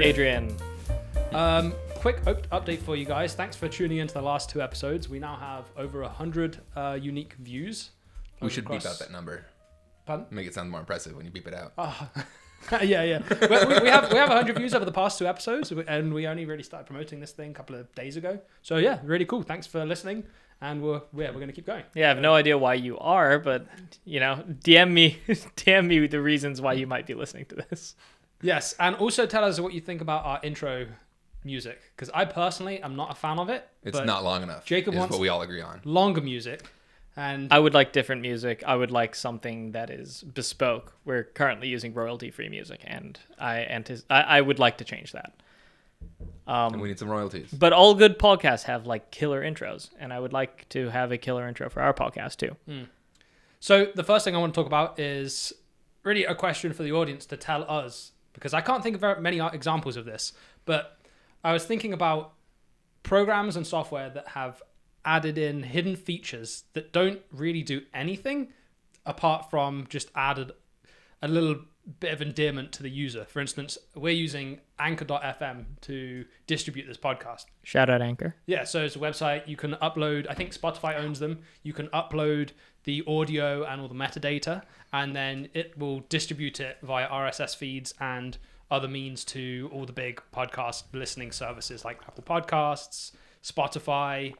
Adrian. Quick update for you guys. Thanks for tuning into the last 2 episodes. We now have over 100 unique views. We should beep out that number. Pardon? Make it sound more impressive when you beep it out. Oh. yeah. we have 100 views over the past 2 episodes, and we only really started promoting this thing a couple of days ago. So yeah, really cool. Thanks for listening, and we're going to keep going. Yeah, I have no idea why you are, but DM me the reasons why you might be listening to this. Yes, and also tell us what you think about our intro music, because I personally am not a fan of it. It's not long enough. Jacob wants what we all agree on. Longer music. And I would like different music. I would like something that is bespoke. We're currently using royalty-free music, and I would like to change that. And we need some royalties. But all good podcasts have like killer intros, and I would like to have a killer intro for our podcast too. So the first thing I want to talk about is really a question for the audience to tell us, because I can't think of very many examples of this, but I was thinking about programs and software that have added in hidden features that don't really do anything apart from just added a little bit of endearment to the user. For instance, we're using Anchor.fm to distribute this podcast. Shout out Anchor. Yeah, so it's a website. You can upload, I think Spotify owns them. You can upload the audio and all the metadata, and then it will distribute it via RSS feeds and other means to all the big podcast listening services like Apple Podcasts, Spotify,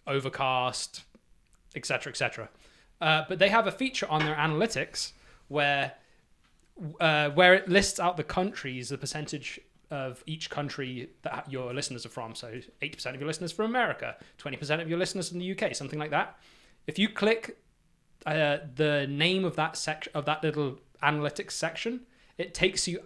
Overcast, etc. But they have a feature on their analytics where it lists out the countries, the percentage of each country that your listeners are from. So 80% of your listeners from America, 20% of your listeners from the UK, something like that. If you click the name of that that little analytics section, it takes you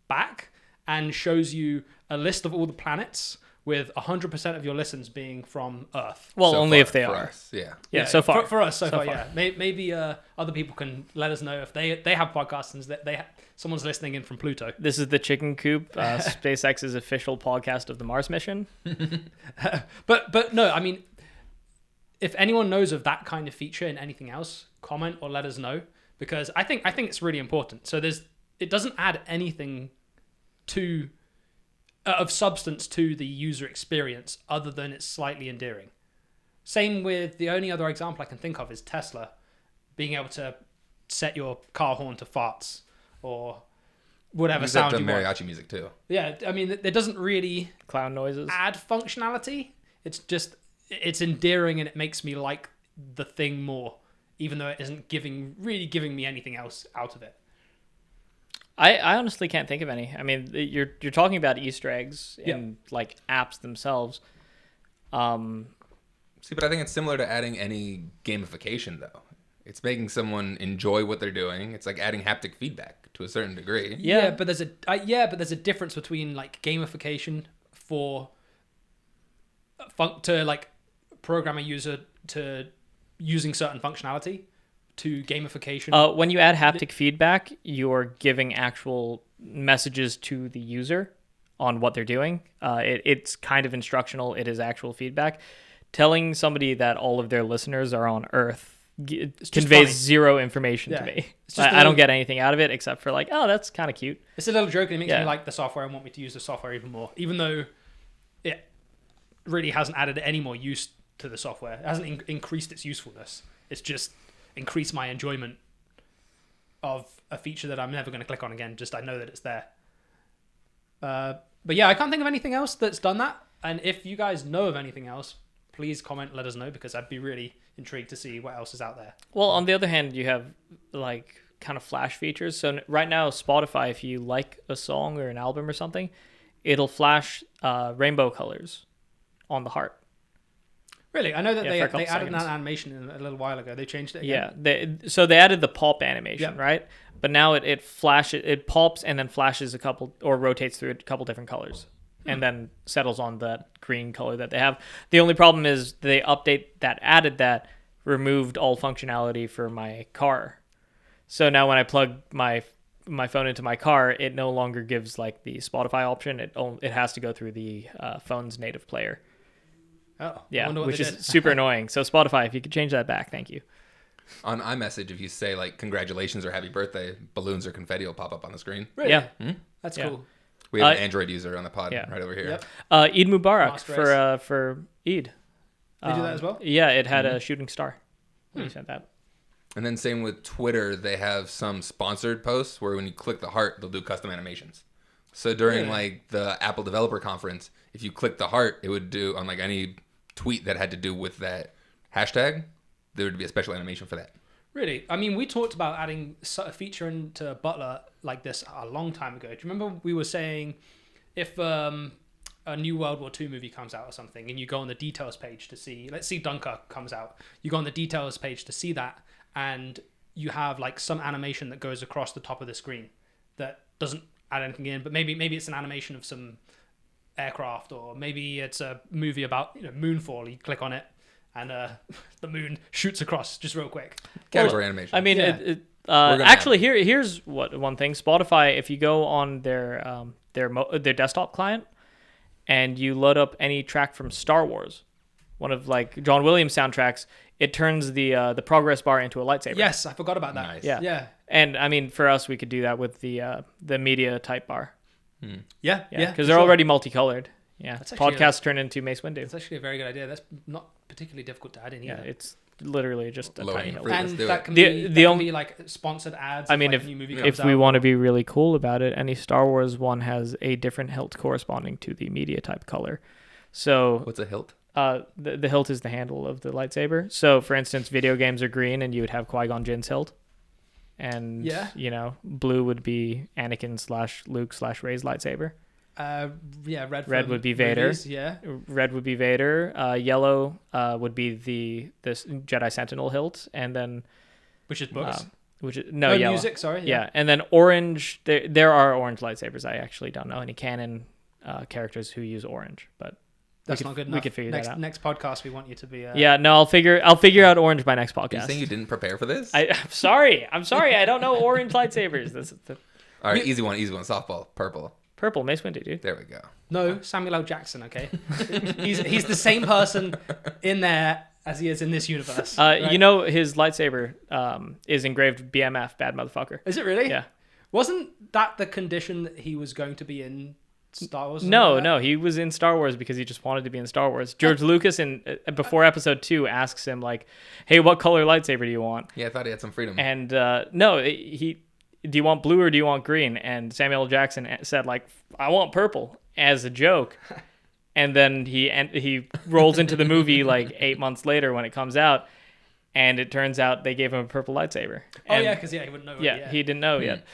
back and shows you a list of all the planets with 100% of your listens being from Earth. Well, so only far, if they for are. Us, yeah. Yeah, so far. For us, so far, far. yeah. Maybe other people can let us know if they have podcasts and that someone's listening in from Pluto. This is the Chicken Coop, SpaceX's official podcast of the Mars mission. But no, I mean, if anyone knows of that kind of feature in anything else, comment or let us know, because I think it's really important. So it doesn't add anything of substance to the user experience other than it's slightly endearing. Same with the only other example I can think of is Tesla being able to set your car horn to farts or whatever sound you want. Mariachi music too. Yeah, I mean, it doesn't really Clown noises. add functionality. It's endearing and it makes me like the thing more, even though it isn't really giving me anything else out of it. I honestly can't think of any. I mean, you're talking about Easter eggs in like apps themselves. See, but I think it's similar to adding any gamification, though. It's making someone enjoy what they're doing. It's like adding haptic feedback to a certain degree. Yeah, but there's a difference between like gamification to like program a user to using certain functionality, to gamification. When you add haptic feedback, you're giving actual messages to the user on what they're doing. It's kind of instructional. It is actual feedback. Telling somebody that all of their listeners are on Earth conveys zero information to me. I don't get anything out of it except for like, oh, that's kind of cute. It's a little joke and it makes me like the software and want me to use the software even more, even though it really hasn't added any more use to the software. It hasn't increased its usefulness. It's just increase my enjoyment of a feature that I'm never going to click on again. Just I know that it's there. But yeah, I can't think of anything else that's done that. And if you guys know of anything else, please comment, let us know, because I'd be really intrigued to see what else is out there. Well, on the other hand, you have like kind of flash features. So right now, Spotify, if you like a song or an album or something, it'll flash rainbow colors on the heart. Really? I know that they added seconds. that animation a little while ago. They changed it again. Yeah. So they added the pop animation, right? But now it flashes, it pops and then flashes a couple, or rotates through a couple different colors. And then settles on that green color that they have. The only problem is they added that, removed all functionality for my car. So now when I plug my phone into my car, it no longer gives like the Spotify option. It has to go through the phone's native player. Oh, yeah, which is super annoying. So Spotify, if you could change that back, thank you. On iMessage, if you say like congratulations or happy birthday, balloons or confetti will pop up on the screen. Really? Yeah. That's cool. We have an Android user on the pod yeah. right over here. Yep. Eid Mubarak Master race. for Eid. They do that as well? Yeah, it had a shooting star. You said that. And then same with Twitter, they have some sponsored posts where when you click the heart, they'll do custom animations. So during like the Apple Developer Conference, if you click the heart, it would do on like any tweet that had to do with that hashtag, there would be a special animation for that. Really? I mean, we talked about adding a feature into Butler like this a long time ago. Do you remember we were saying if a new World War II movie comes out or something and you go on the details page to see, let's see Dunkirk comes out, you go on the details page to see that and you have like some animation that goes across the top of the screen that doesn't add anything in, but maybe it's an animation of some aircraft, or maybe it's a movie about moonfall. You click on it and the moon shoots across just real quick. Category animation. I mean, Yeah. actually, here's one thing. Spotify, if you go on their desktop client and you load up any track from Star Wars, one of like John Williams soundtracks, it turns the progress bar into a lightsaber. Yes, I forgot about that. Nice. Yeah. And I mean, for us, we could do that with the media type bar. Yeah, Because they're already multicolored. Yeah. That's actually Podcasts turn into Mace Windu. It's actually a very good idea. That's not particularly difficult to add in Yeah, either. it's literally just a tiny Low-hanging hill. fruit. Let's And do that it. can The be only- like sponsored ads. I mean, like a new movie if comes we out. want to be really cool about it, any Star Wars one has a different hilt corresponding to the media type color. So What's a hilt? the hilt is the handle of the lightsaber. So, for instance, video games are green, and you would have Qui-Gon Jinn's hilt, and blue would be Anakin/Luke/Rey's lightsaber. Red would be Vader. Movies, yeah. Red would be Vader. Yellow would be this Jedi Sentinel hilt, and then Which is books. yellow. Music. Sorry. Yeah, and then orange. There are orange lightsabers. I actually don't know any canon characters who use orange, but That's not good enough. We could figure that out. Next podcast, we want you to be. Yeah, no, I'll figure out orange by next podcast. Are you saying you didn't prepare for this? I'm sorry. I don't know orange lightsabers. All right, easy one. Softball, purple. Purple, Mace Windu, dude. There we go. No, Samuel L. Jackson. Okay, he's the same person in there as he is in this universe. Right? You know his lightsaber is engraved BMF, bad motherfucker. Is it really? Yeah. Wasn't that the condition that he was going to be in Star Wars? No, he was in Star Wars because he just wanted to be in Star Wars. George Lucas before Episode 2 asks him like, "Hey, what color lightsaber do you want?" Yeah, I thought he had some freedom. And do you want blue or do you want green? And Samuel L. Jackson said like, "I want purple," as a joke. And then he rolls into the movie like 8 months later when it comes out, and it turns out they gave him a purple lightsaber. Because he wouldn't know. He didn't know yet.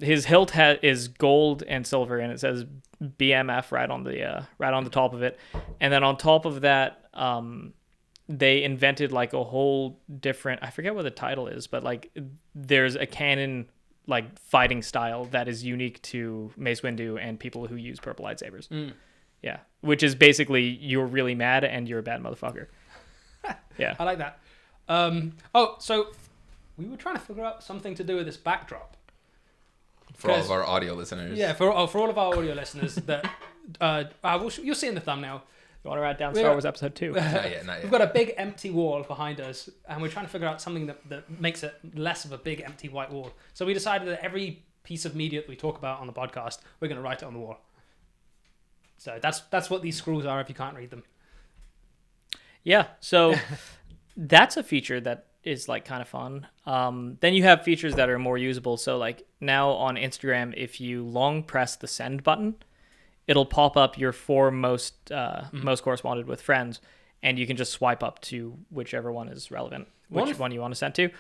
His hilt is gold and silver, and it says BMF right on the top of it. And then on top of that, they invented like a whole different, I forget what the title is, but like there's a canon like fighting style that is unique to Mace Windu and people who use purple lightsabers. Yeah, which is basically you're really mad and you're a bad motherfucker. Yeah, I like that. So we were trying to figure out something to do with this backdrop. For all of our audio listeners. Yeah, for all of our audio listeners that you'll see in the thumbnail. You want to write down Star Wars Episode 2? Not yet. We've got a big empty wall behind us, and we're trying to figure out something that makes it less of a big empty white wall. So we decided that every piece of media that we talk about on the podcast, we're going to write it on the wall. So that's what these screws are if you can't read them. Yeah, so that's a feature that is like kind of fun. Then you have features that are more usable. So like now on Instagram, if you long press the send button, it'll pop up your 4 most corresponded with friends, and you can just swipe up to whichever one is relevant, which one you want to send to.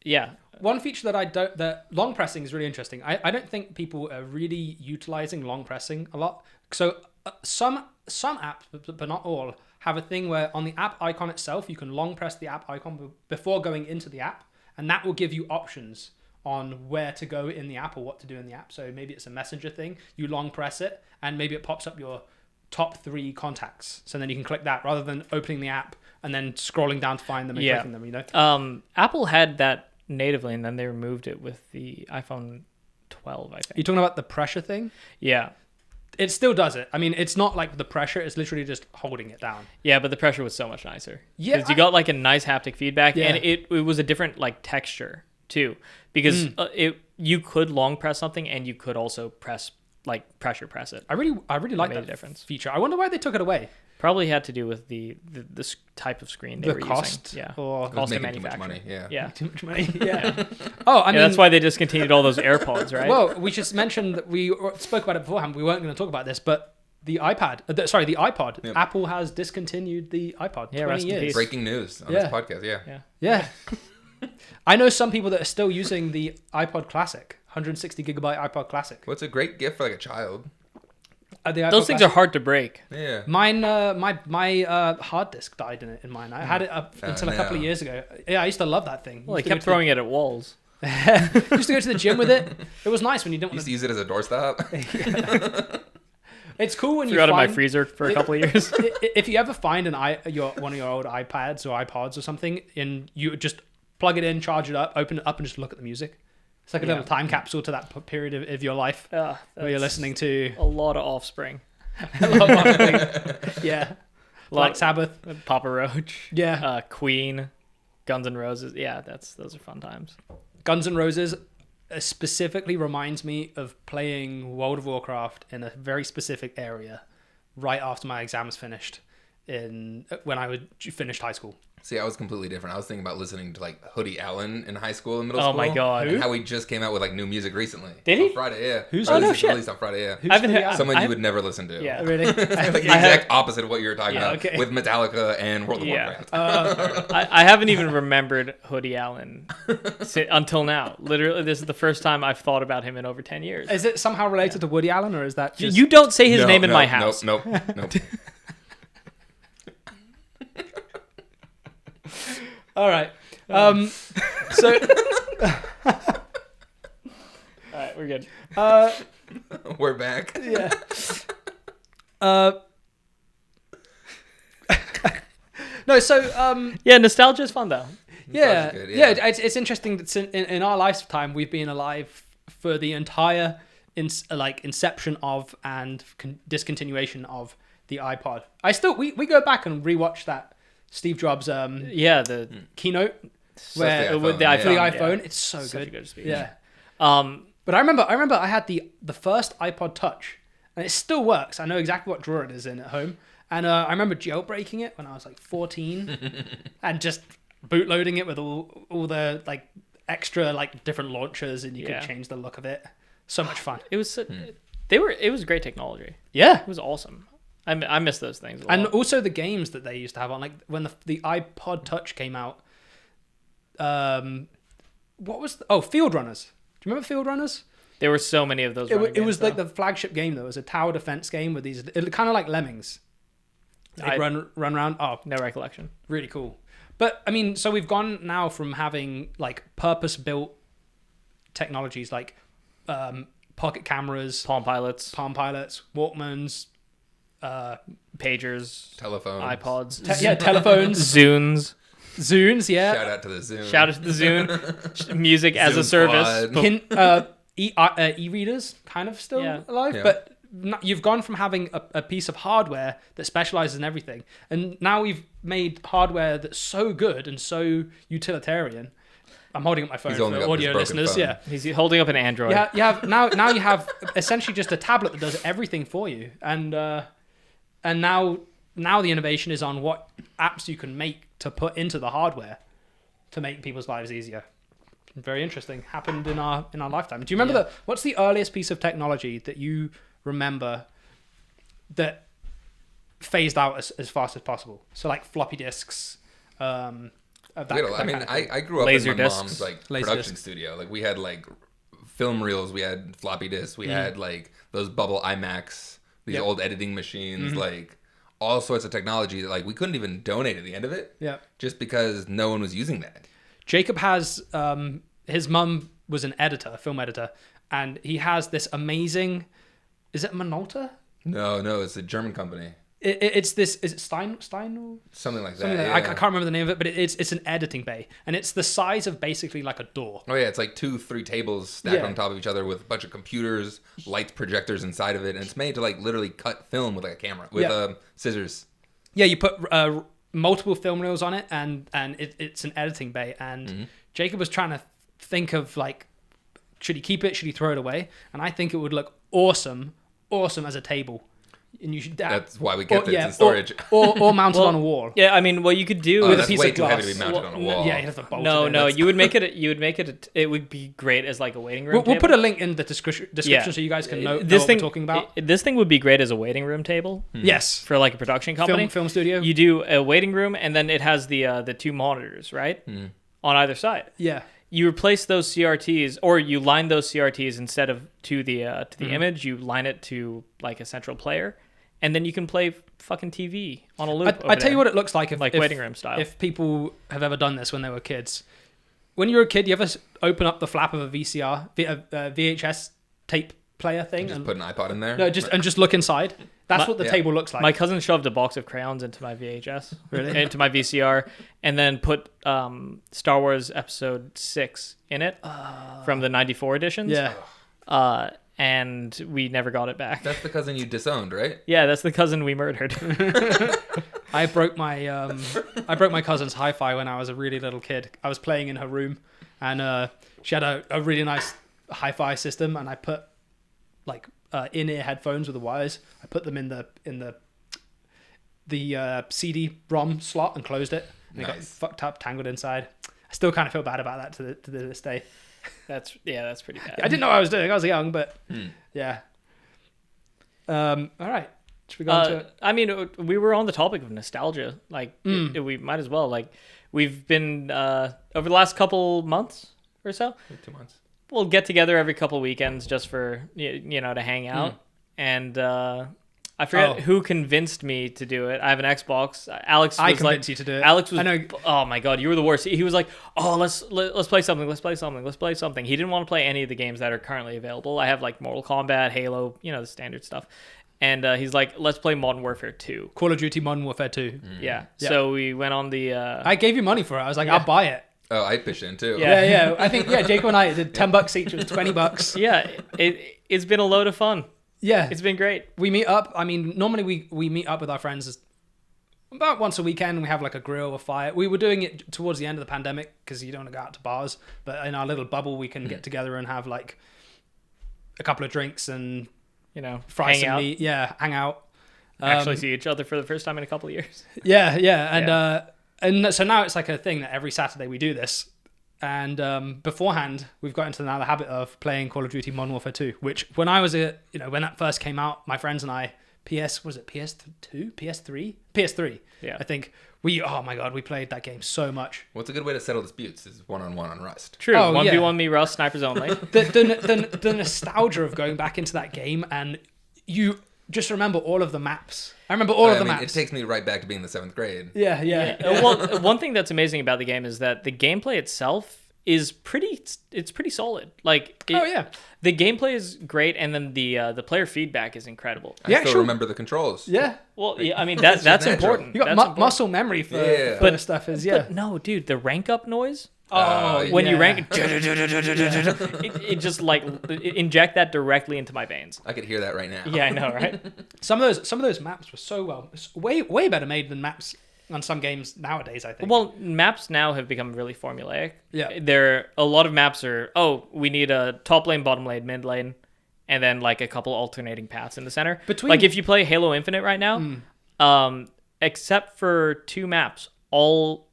Yeah. One feature that long pressing is really interesting. I don't think people are really utilizing long pressing a lot. So some apps, but not all, have a thing where on the app icon itself, you can long press the app icon before going into the app, and that will give you options on where to go in the app or what to do in the app. So maybe it's a messenger thing, you long press it, and maybe it pops up your top 3 contacts. So then you can click that rather than opening the app and then scrolling down to find them and clicking them, you know? Apple had that natively, and then they removed it with the iPhone 12, I think. You're talking about the pressure thing? Yeah. It still does it. I mean, it's not like the pressure, it's literally just holding it down. Yeah, but the pressure was so much nicer. Yeah. Because you got like a nice haptic feedback, Yeah. and it was a different like texture too. Because you could long press something, and you could also press like pressure press it. I really like made a that difference. feature. I wonder why they took it away. Probably had to do with the type of screen they were cost, using. Yeah, or cost of making too much manufacturing. money. Yeah. too much money. Yeah. Oh, I mean, that's why they discontinued all those AirPods, right? Well, we just mentioned that we spoke about it beforehand. We weren't going to talk about this, but the iPod. Yep. Apple has discontinued the iPod. Yeah, 20 rest in years. peace. Breaking news on this podcast. Yeah. I know some people that are still using the iPod Classic, 160 gigabyte iPod Classic. What's a great gift for like a child? Those things are hard to break. Yeah. Mine, my hard disk died in mine. I had it up until a couple of years ago. Yeah, I used to love that thing. Well, I kept throwing it at walls. Used to go to the gym with it. It was nice when you didn't You want used to use it as a doorstop. It's cool when Threw you out of my find, freezer for a couple of years. if you ever find one of your old iPads or iPods or something, and you just plug it in, charge it up, open it up, and just look at the music. It's like a little time capsule to that period of your life where you're listening to a lot of Offspring. Yeah, Black Sabbath, Papa Roach. Yeah, Queen, Guns N' Roses. Yeah, those are fun times. Guns N' Roses specifically reminds me of playing World of Warcraft in a very specific area right after my exams finished when I finished high school. See, I was completely different. I was thinking about listening to like Hoodie Allen in high school and middle school. Oh my god! And how he just came out with like new music recently. Did he? On Friday, yeah. Who's released on Friday, yeah. I haven't heard Someone you would never listen to. Yeah, Really? Like the exact opposite of what you were talking about okay. with Metallica and World of Warcraft. I haven't even remembered Hoodie Allen until now. Literally, this is the first time I've thought about him in over 10 years. Is it somehow related to Woody Allen, or is that just... You don't say his No, name in no, my house. Nope. All right. So... All right, we're good. We're back. Yeah. No, so Yeah, nostalgia is fun though. yeah, Good, yeah. It's interesting that in our lifetime we've been alive for the entire inception of and discontinuation of the iPod. We go back and rewatch that Steve Jobs Yeah, the keynote Where with the yeah. for the iPhone. iPhone. Yeah. It's so Such a good. good speech. Yeah. But I remember I had the first iPod Touch, and it still works. I know exactly what drawer it is in at home. And I remember jailbreaking it when I was like 14 and just bootloading it with all the like extra like different launchers, and you could change the look of it. So much fun. it was it was great technology. Yeah. It was awesome. I miss those things a lot. And also the games that they used to have on, like when the iPod Touch came out. What was Field Runners? Do you remember Field Runners? there were so many of those. It was like the flagship game though. It was a tower defense game with these kind of like Lemmings. They'd run around. Oh, no recollection. really cool. But I mean, so we've gone now from having like purpose-built technologies like pocket cameras, Palm Pilots, Walkmans, pagers, Telephones. iPods, telephones, Zunes. Zunes, yeah. Shout out to the Zoom. Shout out to the Zune. Music as a Zoom service. Squad. E-readers kind of still alive, Yeah. but you've gone from having a piece of hardware that specializes in everything, and now we've made hardware that's so good and so utilitarian. I'm holding up my phone He's for holding up his audio broken listeners. phone. Yeah, He's holding up an Android. yeah. Now you have essentially just a tablet that does everything for you, and now the innovation is on what apps you can make to put into the hardware to make people's lives easier. Very interesting. Happened in our lifetime. Do you remember what's the earliest piece of technology that you remember that phased out as fast as possible? So like floppy disks. I grew up Laser in my discs. mom's like Laser production discs. studio. Like we had like film reels, we had floppy disks, we had like those bubble iMacs, these old editing machines, like all sorts of technology that like we couldn't even donate at the end of it. Yeah. Just because no one was using that. Jacob has his mum was an editor, a film editor, and he has this amazing. Is it Minolta? No, it's a German company. It's this. Is it Stein? Something like that. Something like yeah. I can't remember the name of it, but it's an editing bay, and it's the size of basically like a door. Oh yeah, it's like 2-3 tables stacked Yeah. on top of each other with a bunch of computers, lights, projectors inside of it, and it's made to like literally cut film with like a camera with scissors. Yeah, you put multiple film reels on it, and it's an editing bay. And Jacob was trying to think of like, should he keep it? Should he throw it away? And I think it would look awesome as a table. And you should. That's why we kept it in storage. Or mounted on a wall. Yeah, I mean, what you could do With a that's piece way of too heavy to glass. be mounted on a wall. Yeah, you have to bolt No, it in. no, you would make it. It would be great as like a waiting room. We'll table. put a link in the description so you guys can know what we're talking about. This thing would be great as a waiting room table. Yes, For like a production company, film studio. You do a waiting room, and then it has the 2 monitors, right, on either side. Yeah. You replace those CRTs, or you line those CRTs instead of to the image. You line it to like a central player, and then you can play fucking TV on a loop. I tell you what it looks like if waiting room style. If people have ever done this when they were kids, when you were a kid, you ever open up the flap of a VHS tape player thing Just and put an iPod in there. no, just look inside. That's what the table looks like. My cousin shoved a box of crayons into my VHS, Really? into my VCR, and then put Star Wars Episode 6 in it from the '94 editions. Yeah. And we never got it back. That's the cousin you disowned, right? Yeah, that's the cousin we murdered. I broke my cousin's hi-fi when I was a really little kid. I was playing in her room, and she had a really nice hi-fi system, and I put like in-ear headphones with the wires. I put them in the CD-ROM slot and closed it. And it got fucked up, tangled inside. I still kind of feel bad about that to this day. That's pretty bad. I didn't know what I was doing. I was young, but yeah. All right. Should we go on to it? I mean, we were on the topic of nostalgia. Like, we might as well. Like, we've been over the last couple months or so. 2 months. We'll get together every couple weekends just for to hang out. And I forget who convinced me to do it. I have an Xbox. Alex was I convinced you to do it. Alex was. I know. Oh my god, you were the worst. He was like, "Oh, let's play something. Let's play something. Let's play something." He didn't want to play any of the games that are currently available. I have like Mortal Kombat, Halo, the standard stuff. And he's like, "Let's play Modern Warfare 2." Call of Duty Modern Warfare 2. Yeah. So we went on the. I gave you money for it. I was like, I'll buy it. Oh, I pitched in too. Yeah. I think Jacob and I did $10 each. It was $20. Yeah, it's been a load of fun. Yeah, It's been great. we meet up. I mean, normally we meet up with our friends about once a weekend. We have like a grill or fire. We were doing it towards the end of the pandemic because you don't want to go out to bars. But in our little bubble, we can get together and have like a couple of drinks and fry hang some out. meat. Yeah, hang out. Actually see each other for the first time in a couple of years. Yeah. And so now it's like a thing that every Saturday we do this. And beforehand, we've got into now the habit of playing Call of Duty Modern Warfare 2, which when I was when that first came out, my friends and I, PS3? Yeah. I think we played that game so much. What's a good way to settle disputes is one-on-one on Rust. True. Oh, 1v1 me, Rust, snipers only. The nostalgia of going back into that game, and you just remember all of the maps. I remember all of the maps. It takes me right back to being in the 7th grade. Yeah. Well, one thing that's amazing about the game is that the gameplay itself is pretty solid. Like, the gameplay is great, and then the player feedback is incredible. I still remember the controls. Yeah. Well, yeah, I mean that's natural. important. You got That's important. muscle memory for the stuff is But no, dude, the rank up noise. When You rank, it just like inject that directly into my veins. I could hear that right now. Yeah, I know, right? some of those maps were so way better made than maps on some games nowadays, I think. Well, maps now have become really formulaic. Yeah. A lot of maps are, we need a top lane, bottom lane, mid lane, and then like a couple alternating paths in the center. Like if you play Halo Infinite right now, except for 2 maps, all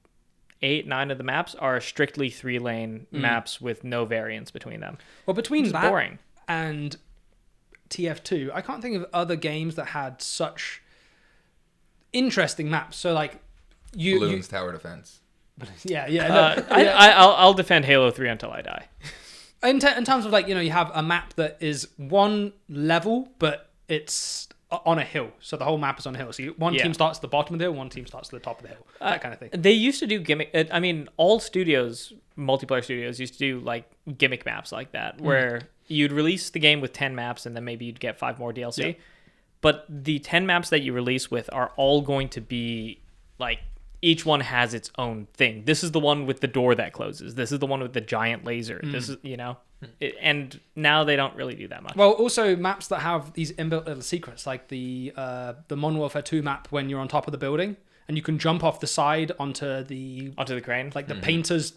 8-9 of the maps are strictly 3-lane maps with no variance between them. Well, between It's that boring. and TF2, I can't think of other games that had such interesting maps. So like Balloons Tower Defense. I'll defend Halo 3 until I die. In terms of like, you have a map that is one level, but it's on a hill. So the whole map is on a hill. So one team starts at the bottom of the hill, one team starts at the top of the hill. That kind of thing. They used to do gimmick. I mean, all multiplayer studios used to do like gimmick maps like that, where you'd release the game with 10 maps and then maybe you'd get 5 more DLC. Yeah. But the 10 maps that you release with are all going to be like, each one has its own thing. This is the one with the door that closes. This is the one with the giant laser. This is, and now they don't really do that much. Well, also maps that have these inbuilt little secrets, like the Modern Warfare 2 map when you're on top of the building and you can jump off the side onto the crane, like the painter's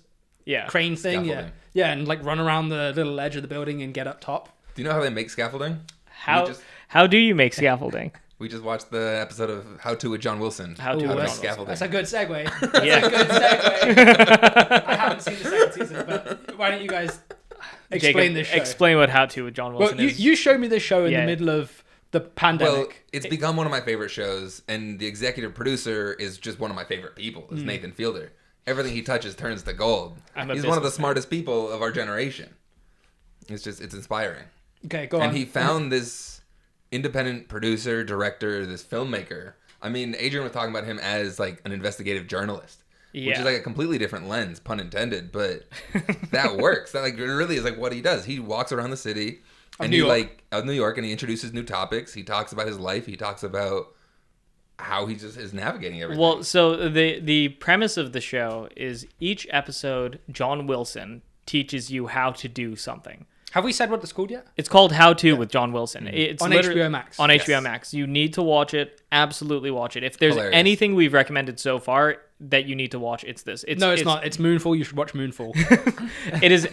crane thing. Scaffolding. Yeah, and like run around the little edge of the building and get up top. Do you know how they make scaffolding? How do you make scaffolding? We just watched the episode of How To with John Wilson. How to Make with scaffolding. That's a good segue. Yeah. That's a good segue. I haven't seen the second season, but why don't you guys explain Jacob, this show? Explain what How To with John Wilson Well, is. you showed me this show in Yeah. the middle of the pandemic. Well, it's become one of my favorite shows, and the executive producer is just one of my favorite people. Is Nathan Fielder. Everything he touches turns to gold. He's one of the smartest people of our generation. It's inspiring. Okay, go on. And he found this independent producer, director, this filmmaker. I mean, Adrian was talking about him as like an investigative journalist, which is like a completely different lens, pun intended, but that works. That like really is like what he does. He walks around the city of New York, and he introduces new topics. He talks about his life. He talks about how he just is navigating everything. Well, so the premise of the show is each episode, John Wilson teaches you how to do something. Have we said what it's called yet? It's called How To with John Wilson. It's On literally- HBO Max. On Yes. HBO Max. You need to watch it. Absolutely watch it. If there's Hilarious. anything we've recommended so far that you need to watch, it's this. No, it's not. It's Moonfall. You should watch Moonfall. It is.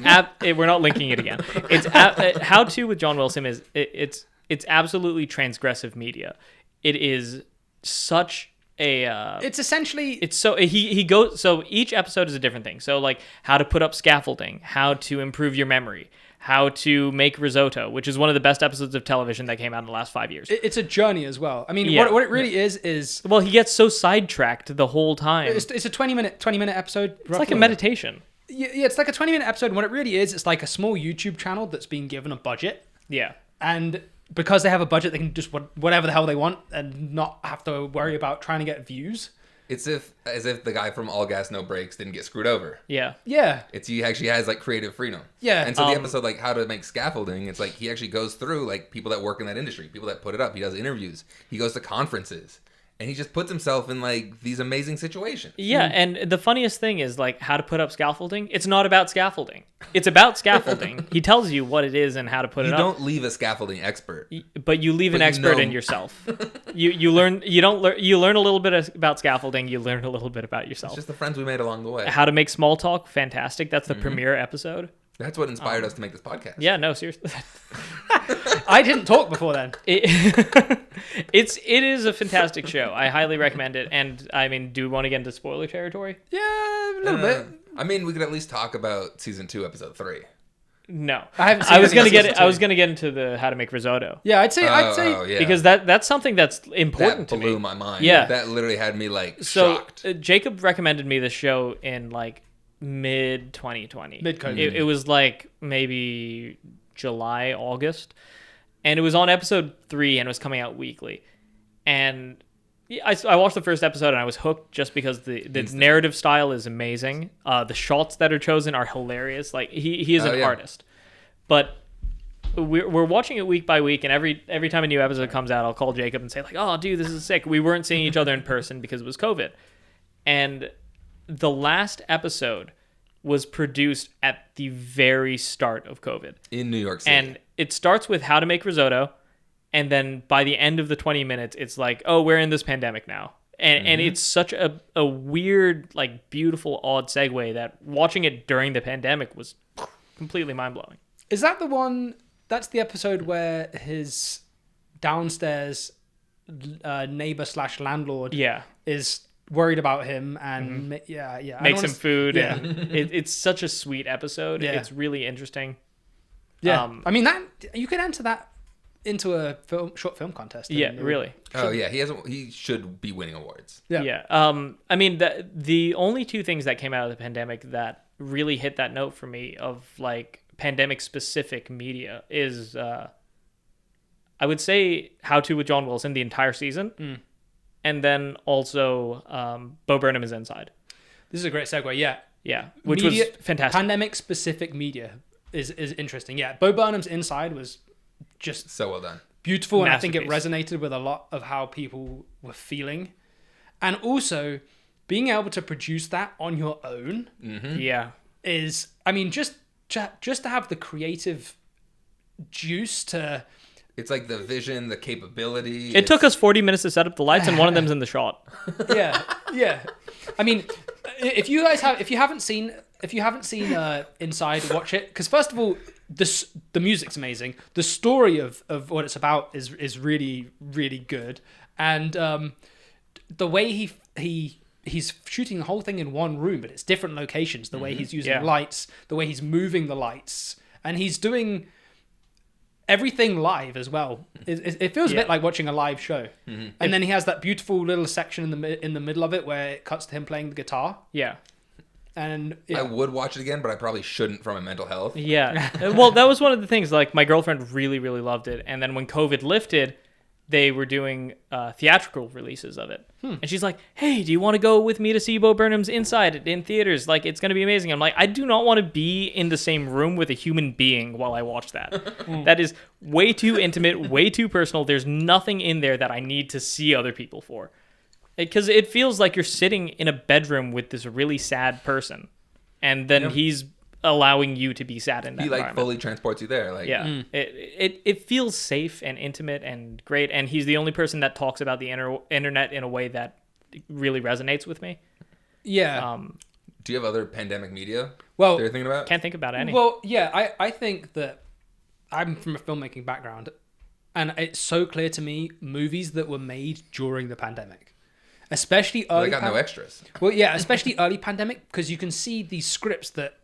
We're not linking it again. It's How To with John Wilson is. It's absolutely transgressive media. It is such a. It's essentially. It's so he goes. So each episode is a different thing. So like how to put up scaffolding, how to improve your memory, how to make risotto, which is one of the best episodes of television that came out in the last 5 years. It's a journey as well. I mean, Yeah. what it really is. Well, he gets so sidetracked the whole time. It's a 20-minute episode. It's like a meditation. Yeah, it's like a 20-minute episode. And what it really is, it's like a small YouTube channel that's been given a budget. Yeah. And because they have a budget, they can just whatever the hell they want and not have to worry about trying to get views. It's as if the guy from All Gas No Brakes didn't get screwed over. Yeah. Yeah. He actually has like creative freedom. Yeah. And so the episode like how to make scaffolding, it's like he actually goes through like people that work in that industry, people that put it up. He does interviews. He goes to conferences. And he just puts himself in like these amazing situations. Yeah, and the funniest thing is like how to put up scaffolding. It's not about scaffolding. It's about scaffolding. He tells you what it is and how to put it You up. don't leave a scaffolding expert. But you leave an expert in yourself. You learn a little bit about scaffolding. You learn a little bit about yourself. It's just the friends we made along the way. How to make small talk, fantastic. That's the premiere episode. That's what inspired us to make this podcast. Yeah, no, seriously. I didn't talk before then. It is a fantastic show. I highly recommend it. And I mean, do we want to get into spoiler territory? Yeah, a little bit. I mean, we could at least talk about season 2, episode 3. No, I haven't seen I was any gonna get season it. I was two. gonna get into the how to make risotto. Yeah, I'd say Yeah. Because that's something that's important That to blew me. my mind. Yeah. That literally had me like So shocked. Jacob recommended me this show in like mid 2020. Mid-COVID. It was like maybe July, August, and it was on episode 3 and it was coming out weekly. And I watched the first episode and I was hooked just because the narrative style is amazing. The shots that are chosen are hilarious. Like he is an artist, but we're watching it week by week, and every time a new episode comes out, I'll call Jacob and say like, "Oh, dude, this is sick." We weren't seeing each other in person because it was COVID, and the last episode was produced at the very start of COVID In New York City. and it starts with how to make risotto, and then by the end of the 20 minutes, it's like, oh, we're in this pandemic now. And it's such a weird, like, beautiful, odd segue that watching it during the pandemic was completely mind-blowing. Is that the one? That's the episode where his downstairs neighbor / landlord Yeah. is worried about him and Makes Makes him food, Yeah. and it's such a sweet episode. Yeah. It's really interesting. Yeah, I mean that you could enter that into a short film contest. Yeah, and really. He should be winning awards. Yeah. I mean, the only two things that came out of the pandemic that really hit that note for me of like pandemic specific media is I would say How To with John Wilson, the entire season, and then also Bo Burnham is Inside. This is a great segue. Yeah, which media, was fantastic. Pandemic specific media is interesting. Yeah, Bo Burnham's Inside was just So well done. beautiful, and I think it Masterpiece. resonated with a lot of how people were feeling, and also being able to produce that on your own Yeah. is, I mean, just to have the creative juice to. It's like the vision, the capability. It took us 40 minutes to set up the lights, and one of them's in the shot. Yeah. I mean, if you haven't seen Inside, watch it, because first of all, the music's amazing. The story of what it's about is really, really good. And the way he's shooting the whole thing in one room, but it's different locations. The way he's using lights, the way he's moving the lights, and he's doing everything live as well. It feels a bit like watching a live show. And then he has that beautiful little section in the middle of it where it cuts to him playing the guitar. Yeah. And I would watch it again, but I probably shouldn't for my mental health. Yeah. Well, that was one of the things. Like, my girlfriend really, really loved it. And then when COVID lifted, they were doing theatrical releases of it. And she's like, hey, do you want to go with me to see Bo Burnham's Inside in theaters? Like, it's going to be amazing. I'm like, I do not want to be in the same room with a human being while I watch that. That is way too intimate, way too personal. There's nothing in there that I need to see other people for. Because it feels like you're sitting in a bedroom with this really sad person. And then he's allowing you to be sad in that environment. Fully transports you there. Like, it feels safe and intimate and great, and he's the only person that talks about the internet in a way that really resonates with me. Do you have other pandemic media well that you're thinking about? Can't think about any. Well, I think that I'm from a filmmaking background, and it's so clear to me movies that were made during the pandemic, especially early. They got no extras. Well, yeah, especially early pandemic, because you can see these scripts that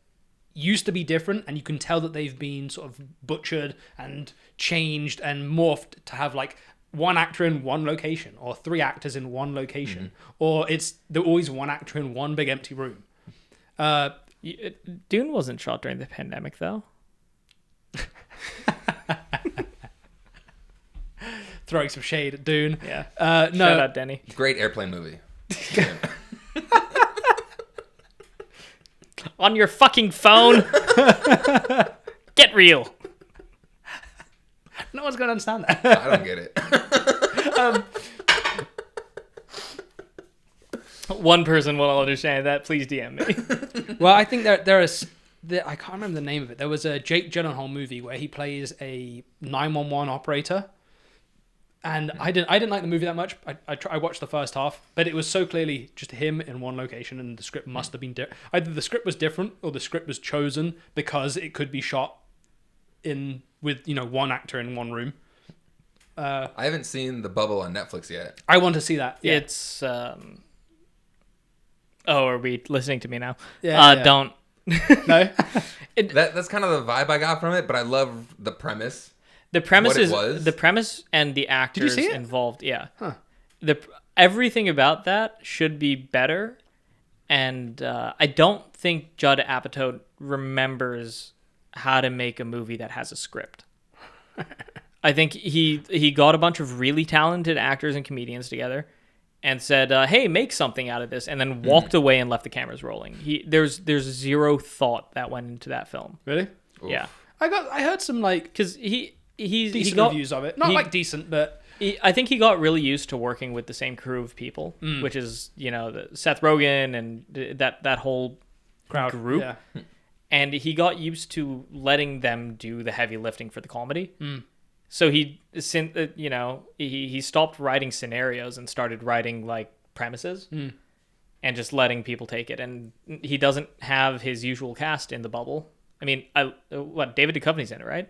used to be different, and you can tell that they've been sort of butchered and changed and morphed to have like one actor in one location, or three actors in one location, or they're always one actor in one big empty room. Dune wasn't shot during the pandemic, though. Throwing some shade at Dune. Yeah. No. Shout out Denny. Great airplane movie. On your fucking phone. Get real. No one's going to understand that. I don't get it. One person will understand that. Please DM me. Well, I think there is... I can't remember the name of it. There was a Jake Gyllenhaal movie where he plays a 911 operator. And I didn't like the movie that much. I watched the first half, but it was so clearly just him in one location, and the script must have been either the script was different or the script was chosen because it could be shot with one actor in one room. I haven't seen The Bubble on Netflix yet. I want to see that. Yeah. It's are we listening to me now? Yeah. Don't. No. That's kind of the vibe I got from it, but I love the premise. The premise what it is was. the premise and the actors Did you see it? involved. Yeah. Huh. Everything about that should be better, and I don't think Judd Apatow remembers how to make a movie that has a script. I think he got a bunch of really talented actors and comedians together and said, "Hey, make something out of this," and then walked away and left the cameras rolling. There's zero thought that went into that film. Really? Oof. Yeah. I heard some Because he decent reviews of it. Not like decent, but I think he got really used to working with the same crew of people, which is Seth Rogen and that whole crowd group. Yeah. And he got used to letting them do the heavy lifting for the comedy. So he stopped writing scenarios and started writing like premises and just letting people take it. And he doesn't have his usual cast in The Bubble. I mean, David Duchovny's in it, right?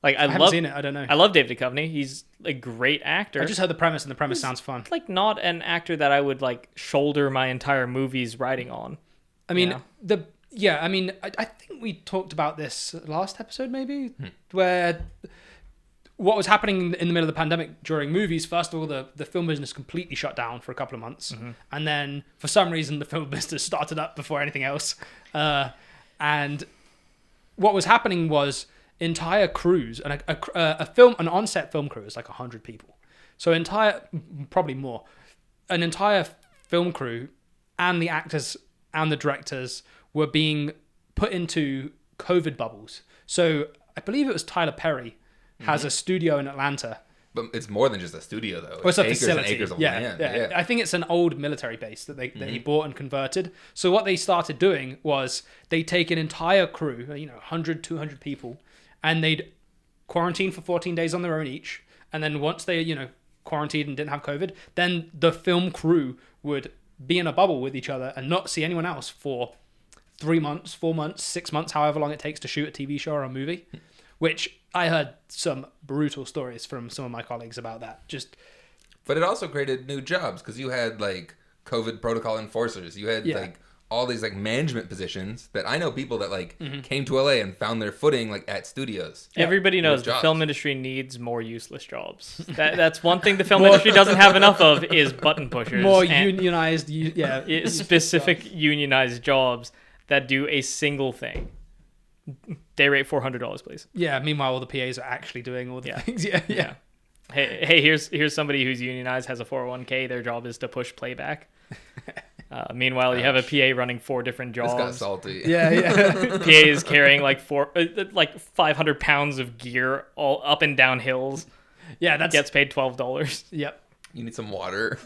Like I haven't seen it. I don't know. I love David Duchovny. He's a great actor. I just heard the premise, and the premise sounds fun. Like, not an actor that I would like shoulder my entire movie's writing on. I mean, I think we talked about this last episode, maybe, where what was happening in the middle of the pandemic during movies. First of all, the film business completely shut down for a couple of months, and then for some reason the film business started up before anything else. And what was happening was entire crews, and an on-set film crew is like 100 people, so probably more, an entire film crew and the actors and the directors were being put into COVID bubbles. So I believe it was Tyler Perry has a studio in Atlanta. But it's more than just a studio, though. It's a acres facility. and acres of yeah, land. yeah. Yeah. I think it's an old military base that he bought and converted. So what they started doing was they take an entire crew, 100, 200 people, and they'd quarantine for 14 days on their own each. And then once they, quarantined and didn't have COVID, then the film crew would be in a bubble with each other and not see anyone else for 3 months, 4 months, 6 months, however long it takes to shoot a TV show or a movie. which I heard some brutal stories from some of my colleagues about that. But it also created new jobs because you had like COVID protocol enforcers. You had like all these like management positions that I know people that like came to LA and found their footing like at studios. Everybody knows the film industry needs more useless jobs. That's one thing the film industry doesn't have enough of is button pushers. More unionized, specific unionized jobs that do a single thing. Day rate $400, please. Yeah. Meanwhile, all the PAs are actually doing all the things. Yeah. Hey, here's somebody who's unionized, has a 401k. Their job is to push playback. Meanwhile, you have a PA running 4 different jobs. This got salty. Yeah. PA is carrying like 500 pounds of gear all up and down hills. Yeah, that gets paid $12. Yep. You need some water.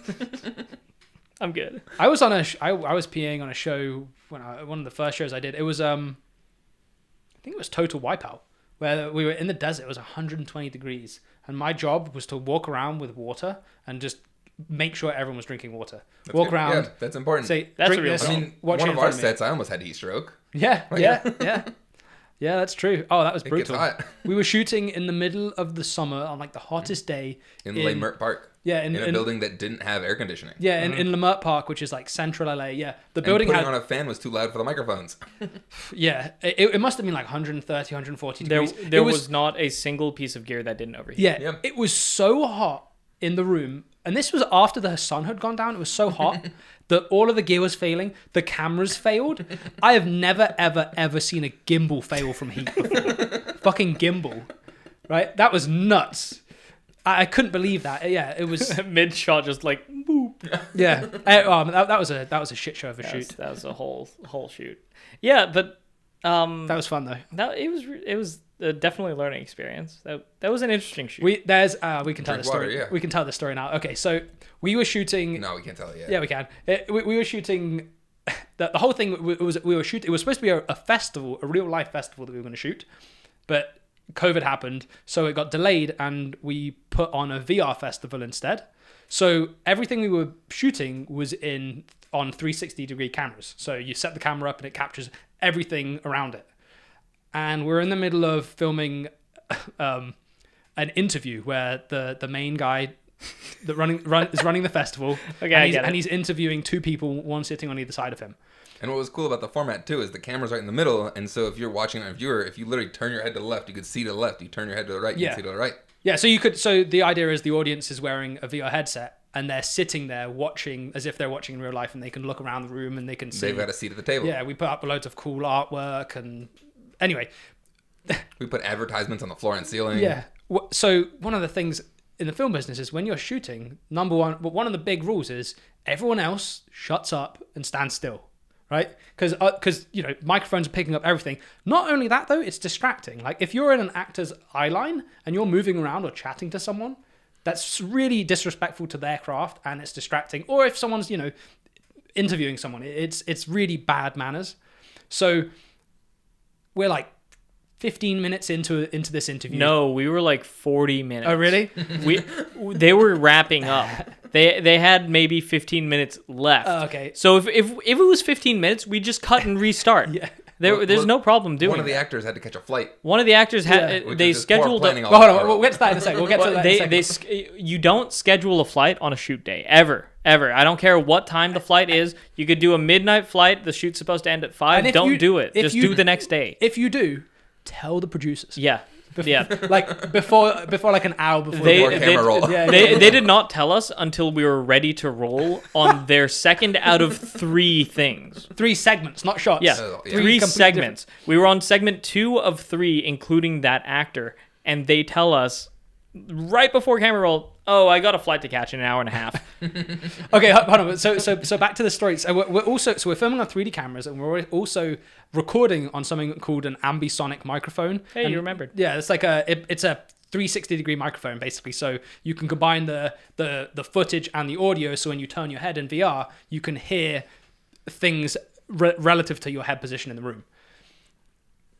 I'm good. I was PAing on a show one of the first shows I did. It was I think it was Total Wipeout, where we were in the desert. It was 120 degrees, and my job was to walk around with water and just make sure everyone was drinking water. Walk around. Yeah, that's important. Say, that's drink a real this. I mean, watch one it of in our front of me. sets, I almost had heat stroke. Yeah, that's true. Oh, that was brutal. It gets hot. We were shooting in the middle of the summer on like the hottest day in Leimert Park. Yeah, in a building that didn't have air conditioning. Yeah, in Leimert Park, which is like central LA. Yeah, the building putting on a fan was too loud for the microphones. Yeah, it must have been like 130, 140 degrees. There was not a single piece of gear that didn't overheat. Yeah, it was so hot in the room, and this was after the sun had gone down. It was so hot that all of the gear was failing. The cameras failed. I have never, ever, ever seen a gimbal fail from heat before. Fucking gimbal, right? That was nuts. I couldn't believe that. Yeah, it was mid shot, just like boop. Yeah, that was a shit show of a shoot. That was a whole shoot. Yeah, but that was fun though. It was definitely a learning experience. That was an interesting shoot. We can tell the story. Water, yeah. We can tell the story now. Okay, so we were shooting. No, we can't tell it yet. Yeah, we can. We were shooting. The whole thing was we were shooting. It was supposed to be a festival, a real life festival that we were going to shoot, but COVID happened, so it got delayed, and we put on a VR festival instead. So everything we were shooting was on 360-degree cameras. So you set the camera up and it captures everything around it. And we're in the middle of filming an interview where the main guy that is running the festival, and he's interviewing 2 people, one sitting on either side of him. And what was cool about the format too is the camera's right in the middle, and so if you're watching a viewer, if you literally turn your head to the left, you could see to the left. You turn your head to the right, you can see to the right. Yeah, so the idea is the audience is wearing a VR headset and they're sitting there watching as if they're watching in real life, and they can look around the room and they can see. They've got a seat at the table. Yeah, we put up loads of cool artwork, and anyway, we put advertisements on the floor and ceiling. Yeah. So one of the things in the film business is when you're shooting, one of the big rules is everyone else shuts up and stands still. Right? Because microphones are picking up everything. Not only that, though, it's distracting. Like, if you're in an actor's eye line and you're moving around or chatting to someone, that's really disrespectful to their craft, and it's distracting. Or if someone's, interviewing someone, it's really bad manners. So we're like 15 minutes into this interview. No, we were like 40 minutes. Oh, really? They were wrapping up. They had maybe 15 minutes left. Okay. So if it was 15 minutes, we just cut and restart. Yeah. There's no problem doing One of the that. actors had to catch a flight. One of the actors they scheduled. Hold on, we'll get to that in a second. We'll get to that in a second. You don't schedule a flight on a shoot day ever. I don't care what time the flight is. You could do a midnight flight. The shoot's supposed to end at 5. Don't do it. Just do the next day. If you do, tell the producers. Yeah. Like before like an hour before camera roll. They did not tell us until we were ready to roll on their second out of 3 things. 3 segments, not shots. Yeah, Oh, yeah. 3 segments. We were on segment 2 of 3, including that actor, and they tell us right before camera roll, "Oh, I got a flight to catch in an hour and a half." Okay, hold on. So back to the story. So we're filming on 3D cameras, and we're also recording on something called an ambisonic microphone. Hey, you remembered? Yeah, it's like it's a 360-degree microphone basically. So you can combine the footage and the audio. So when you turn your head in VR, you can hear things relative to your head position in the room.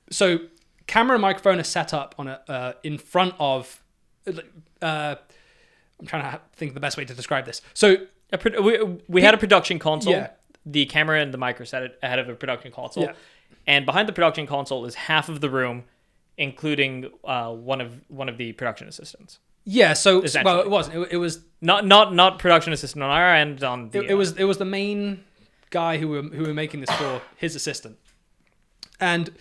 So camera and microphone are set up on in front of. I'm trying to think of the best way to describe this. So we had a production console. Yeah. The camera and the mic are set ahead of a production console. Yeah. And behind the production console is half of the room, including one of the production assistants. Yeah. So Essentially. it wasn't. It was Not production assistant on our end. it was the main guy who were making this for, his assistant. And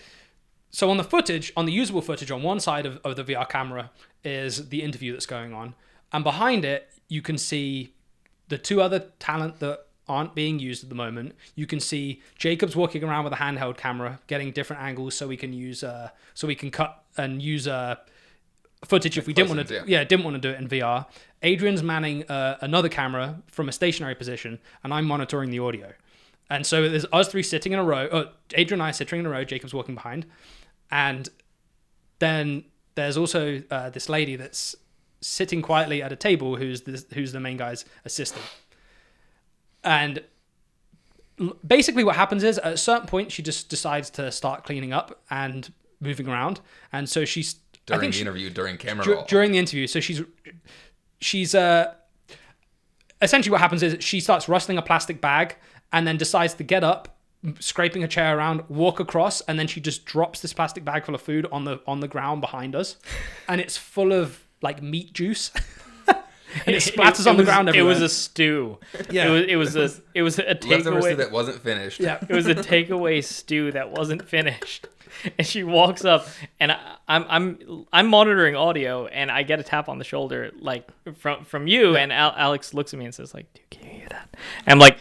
so on the usable footage on one side of the VR camera is the interview that's going on, and behind it you can see the two other talent that aren't being used at the moment. You can see Jacob's walking around with a handheld camera, getting different angles so we can cut and use footage if we didn't want to didn't want to do it in VR. Adrian's manning another camera from a stationary position, and I'm monitoring the audio. And so there's us three sitting in a row. Adrian and I are sitting in a row. Jacob's walking behind, and then there's also this lady that's sitting quietly at a table who's the main guy's assistant. And basically what happens is at a certain point she just decides to start cleaning up and moving around, and so she's during camera roll. During the interview. So she's essentially what happens is she starts rustling a plastic bag and then decides to get up, scraping a chair around, walk across, and then she just drops this plastic bag full of food on the ground behind us, and it's full of like meat juice. And it splatters on the ground everywhere. It was a stew. Yeah. It was a takeaway. Leftover stew that wasn't finished. Yeah. It was a takeaway stew that wasn't finished. And she walks up, and I'm monitoring audio, and I get a tap on the shoulder like from you, and Alex looks at me and says like, "Dude, can you hear that?" And I'm like,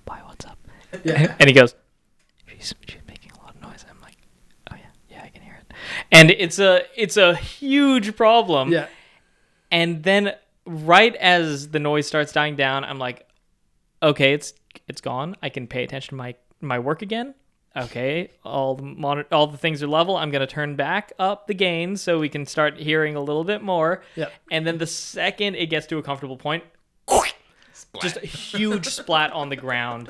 "Bye, what's up?" Yeah. And he goes, "She's making a lot of noise." I'm like, "Oh yeah, I can hear it." And it's a huge problem. Yeah. And then right as the noise starts dying down, I'm like, "Okay, it's gone. I can pay attention to my work again." Okay, all the things are level. I'm gonna turn back up the gain so we can start hearing a little bit more. Yep. And then the second it gets to a comfortable point, Splat. just a huge splat on the ground.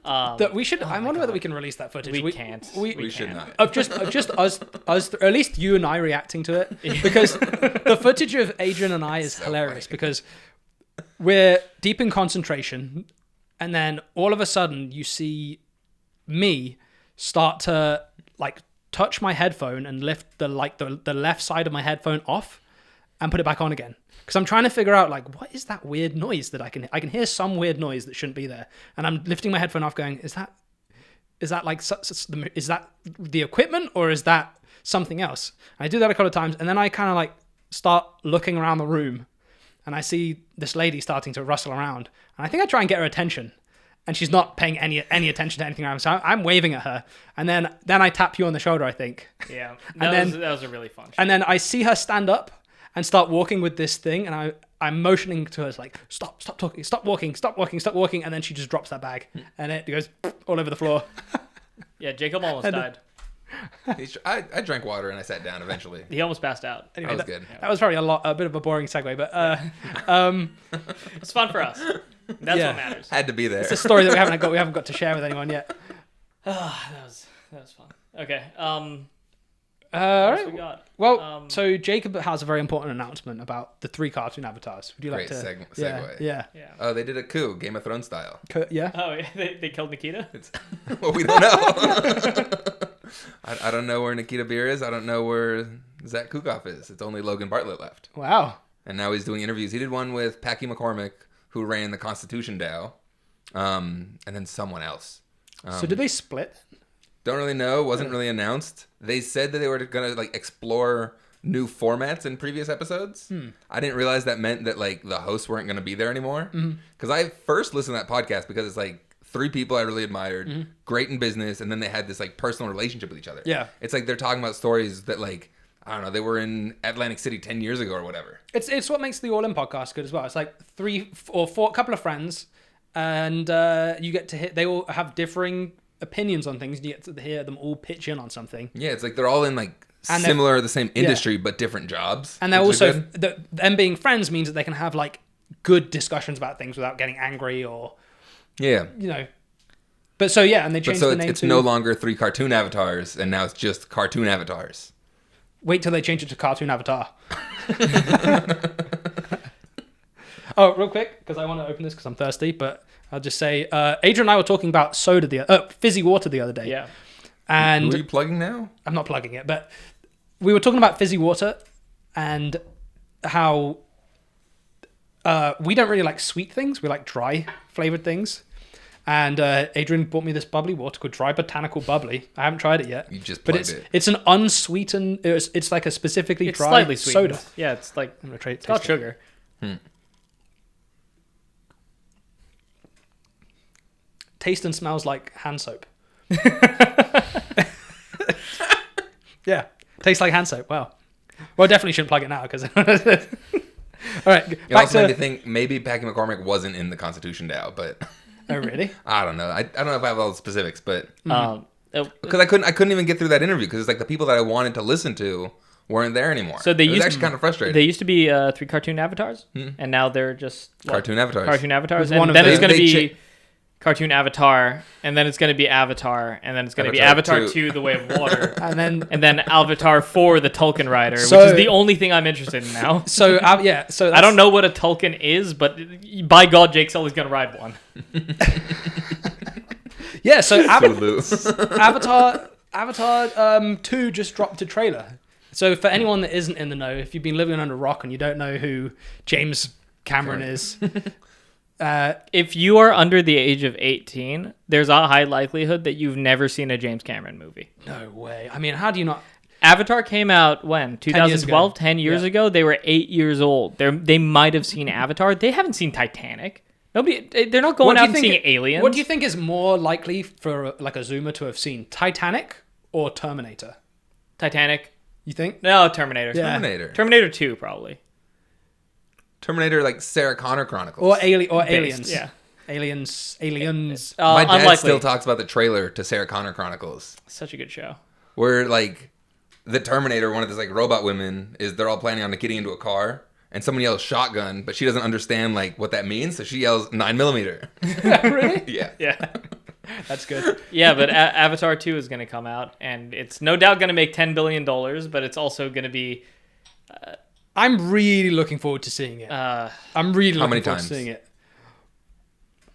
That we should. I wonder whether we can release that footage. We can't. We should not. Of just us, or at least you and I reacting to it, because the footage of Adrian and I is hilarious because we're deep in concentration, and then all of a sudden you see me start to like touch my headphone and lift the left side of my headphone off and put it back on again, because I'm trying to figure out like, what is that weird noise that I can hear some weird noise that shouldn't be there, and I'm lifting my headphone off going, is that the equipment or is that something else? And I do that a couple of times, and then I kind of like start looking around the room, and I see this lady starting to rustle around, and I think I try and get her attention, and she's not paying any attention to anything around. So I'm waving at her, and then I tap you on the shoulder, I think. Yeah, that was a really fun shot. And then I see her stand up and start walking with this thing, and I'm motioning to her like, stop talking, stop walking, and then she just drops that bag, and it goes all over the floor. Yeah, Jacob almost died. I drank water and I sat down eventually. He almost passed out. Anyway, that was good. That was probably a bit of a boring segue, but It's fun for us. That's what matters. Had to be there. It's a story that we haven't got to share with anyone yet. That was fun. Okay. All What right. we got? Well, so Jacob has a very important announcement about the 3 cartoon avatars. Would you like Great to? segue. Yeah. Oh, they did a coup, Game of Thrones style. Yeah. Oh, yeah, they killed Nikita? Well, we don't know. I don't know where Nikita Beer is. I don't know where Zach Kukoff is. It's only Logan Bartlett left. Wow. And now he's doing interviews. He did one with Packy McCormick, who ran the Constitution DAO, and then someone else. So did they split? Don't really know. Wasn't really announced. They said that they were going to like explore new formats in previous episodes. I didn't realize that meant that like the hosts weren't going to be there anymore. Because I first listened to that podcast because it's like 3 people I really admired, great in business, and then they had this like personal relationship with each other. Yeah. It's like they're talking about stories that like, I don't know, they were in Atlantic City 10 years ago or whatever. It's what makes the All In podcast good as well. It's like 3 or 4, couple of friends, and you get to they all have differing opinions on things. You get to hear them all pitch in on something. Yeah, it's like they're all in like similar, the same industry, but different jobs. And they're also, them being friends means that they can have like good discussions about things without getting angry or, you know. But so, yeah, and they changed the name it's to... no longer 3 cartoon avatars, and now it's just cartoon avatars. Wait till they change it to Cartoon Avatar. Oh, real quick, because I want to open this because I'm thirsty, but I'll just say, Adrian and I were talking about fizzy water the other day. Yeah. And who are you plugging now? I'm not plugging it, but we were talking about fizzy water and how we don't really like sweet things. We like dry flavored things. And Adrian bought me this bubbly water called Dry Botanical Bubbly. I haven't tried it yet. You just but plugged it. it's an unsweetened. It's like a specifically It's dry slightly sweetened. soda. Yeah, it's like I'm gonna try it's got sugar. Tastes and smells like hand soap. Yeah, tastes like hand soap. Wow. Well, definitely shouldn't plug it now because. All right. It also made me think maybe Packy McCormick wasn't in the Constitution DAO, but Oh really? I don't know. I don't know if I have all the specifics, but It- because I couldn't even get through that interview because it's like the people that I wanted to listen to weren't there anymore. So they it was used actually kind of frustrating. They used to be 3 cartoon avatars, and now they're just Cartoon avatars. Cartoon avatars, With one and of then it's them. going to They be cartoon avatar, and then it's going to be Avatar, and then it's going to be Avatar Avatar 2. 2, The Way of Water, And then and then Avatar 4, The Tolkien Rider, So- which is the only thing I'm interested in now. so yeah, so I don't know what a Tolkien is, but by God, Jake Sully's going to ride one. Yeah, so Zulu. Avatar 2 just dropped a trailer. So for anyone that isn't in the know, if you've been living under a rock and you don't know who James Cameron is, If you are under the age of 18, there's a high likelihood that you've never seen a James Cameron movie. no way. I mean, how do you not? Avatar came out when? 2012? 10 years Yeah. ago? They were 8 years old. They might have seen Avatar. They haven't seen Titanic. They're not going out and seeing aliens. What do you think is more likely for like a Zoomer to have seen, Titanic or Terminator? Titanic? You think? No, Terminator. Yeah. Terminator. Terminator 2, probably. Terminator, like Sarah Connor Chronicles. Or Based, aliens? yeah. Aliens. My dad Unlikely. still talks about the trailer to Sarah Connor Chronicles, Such a good show. where like the Terminator, one of those like robot women, they're all planning on getting into a car, and someone yells shotgun, but she doesn't understand like what that means, so she yells 9mm. Really? Yeah. Yeah. That's good. Yeah, but Avatar 2 is going to come out, and it's no doubt going to make $10 billion, but it's also going to be... I'm really looking forward to seeing it. I'm really How looking many forward times? to seeing it.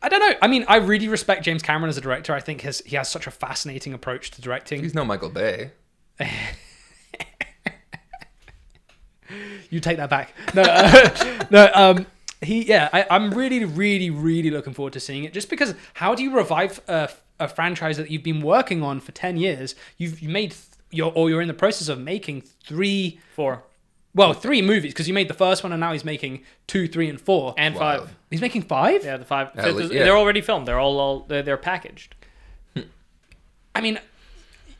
I don't know. I mean, I really respect James Cameron as a director. I think he has such a fascinating approach to directing. He's no Michael Bay. You take that back. No, I'm really, really, really looking forward to seeing it. Just because, how do you revive a franchise that you've been working on for 10 years? You've made you're in the process of making 4 three movies, because you made the first one and now he's making 2, 3, and 4. and Wild. 5. He's making 5? Yeah, the 5. At least, yeah. They're already filmed. They're all they're packaged. I mean,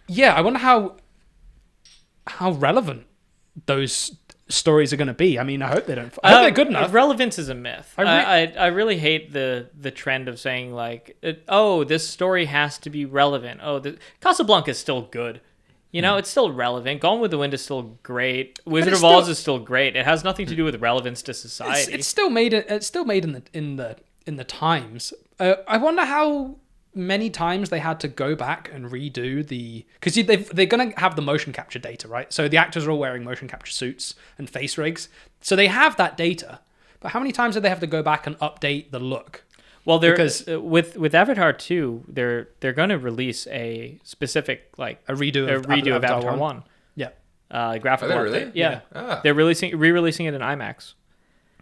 yeah, I wonder how relevant those stories are going to be. I mean, I hope they don't. I hope they're good enough. Relevance is a myth. I really hate the trend of saying like, this story has to be relevant. Casablanca is still good. You know, it's still relevant. Gone with the Wind is still great. Wizard of Oz is still great. It has nothing to do with relevance to society. It's still made. It's still made in the times. I wonder how many times they had to go back and redo because they're gonna have the motion capture data, right? So the actors are all wearing motion capture suits and face rigs, so they have that data. But how many times do they have to go back and update the look? Well, Because- with Avatar 2, they're going to release a specific like A redo of Avatar 1. Yeah, Graphical Are they update. really? Yeah. Ah. They're re-releasing it in IMAX.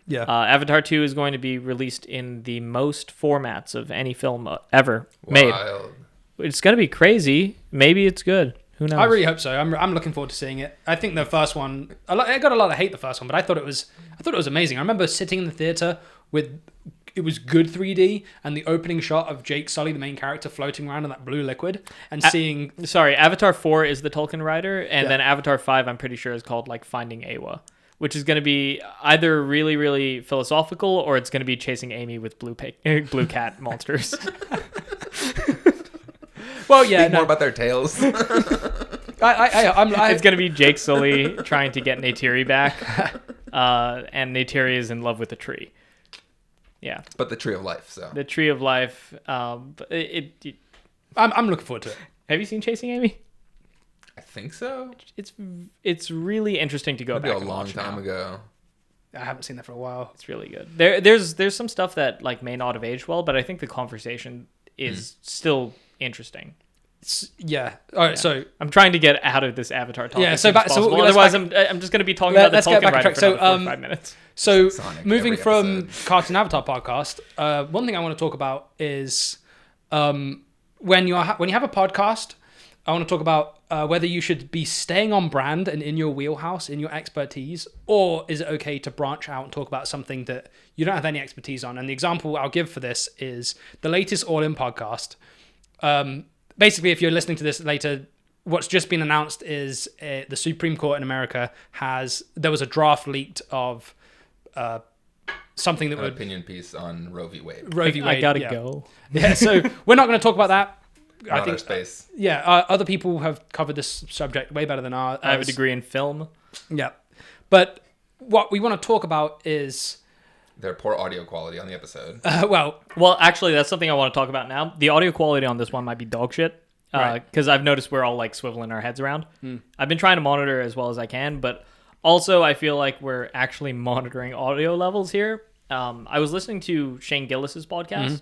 yeah. Avatar 2 is going to be released in the most formats of any film ever made. Wild. It's going to be crazy. Maybe it's good. Who knows? I really hope so. I'm looking forward to seeing it. I think the first one, I got a lot of hate the first one, but I thought it was amazing. I remember sitting in the theater it was good 3D, and the opening shot of Jake Sully, the main character, floating around in that blue liquid, and seeing. Sorry, Avatar 4 is the Tolkien Rider, and Yeah. then Avatar 5, I'm pretty sure, is called like Finding Awa, which is going to be either really, really philosophical, or it's going to be chasing Amy with blue cat monsters. Well, yeah, Speak more about their tails. It's going to be Jake Sully trying to get Neytiri back, and Neytiri is in love with the tree. Yeah, But the Tree of Life, so. the Tree of Life. I'm looking forward to it. Have you seen Chasing Amy? I think so. It's really interesting to go Maybe back a and long watch time now. ago. I haven't seen that for a while. It's really good. There's some stuff that like may not have aged well, but I think the conversation is still interesting. Yeah. All right. Yeah. So I'm trying to get out of this Avatar topic. Yeah, as so soon as back- so possible. let's Otherwise, back- I'm just going to be talking about the let's get Tolkien back on writer track. for So, another 45 minutes. So Sonic moving every from episode. Cartoon Avatar podcast, one thing I want to talk about is when you have a podcast, I want to talk about whether you should be staying on brand and in your wheelhouse, in your expertise, or is it okay to branch out and talk about something that you don't have any expertise on? And the example I'll give for this is the latest All In podcast. Basically, if you're listening to this later, what's just been announced is the Supreme Court in America there was a draft leaked of something that An would opinion piece on Roe v. Wade. Roe v. Wade. I gotta yeah. go. Yeah, so we're not going to talk about that. I Not think our space. yeah, other people have covered this subject way better than ours. I have a degree in film. Yeah, but what we want to talk about is Their poor audio quality on the episode. well, Well, actually, that's something I want to talk about now. The audio quality on this one might be dog shit. Right. Because I've noticed we're all like swiveling our heads around. I've been trying to monitor as well as I can, but also I feel like we're actually monitoring audio levels here. I was listening to Shane Gillis's podcast,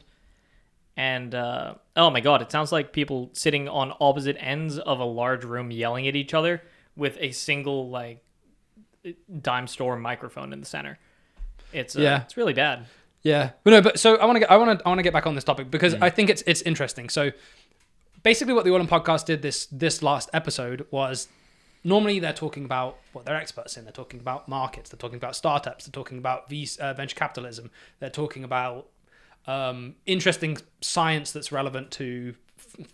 and oh my god, it sounds like people sitting on opposite ends of a large room yelling at each other with a single like dime store microphone in the center. It's it's really bad. yeah, but no, but so I want to get back on this topic because I think it's interesting. So basically, what the All In podcast did this last episode was normally they're talking about what they're experts in. They're talking about markets. They're talking about startups. They're talking about venture capitalism. They're talking about interesting science that's relevant to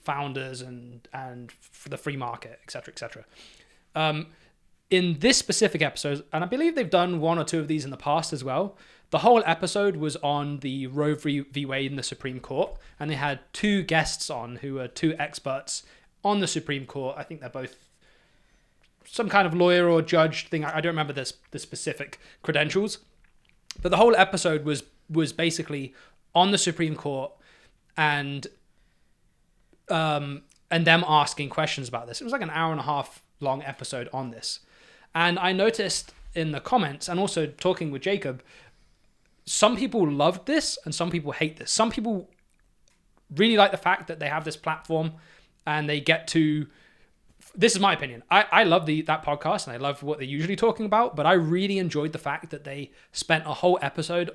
founders and for the free market, etc., etc. In this specific episode, and I believe they've done one or two of these in the past as well, the whole episode was on the Roe v. Wade in the Supreme Court, and they had two guests on who are two experts on the Supreme Court. I think they're both some kind of lawyer or judge thing. I don't remember the specific credentials, but the whole episode was basically on the Supreme Court and them asking questions about this. It was like an hour and a half long episode on this. And I noticed in the comments and also talking with Jacob, some people loved this and some people hate this. Some people really like the fact that they have this platform and they get to, this is my opinion. I love that podcast and I love what they're usually talking about, but I really enjoyed the fact that they spent a whole episode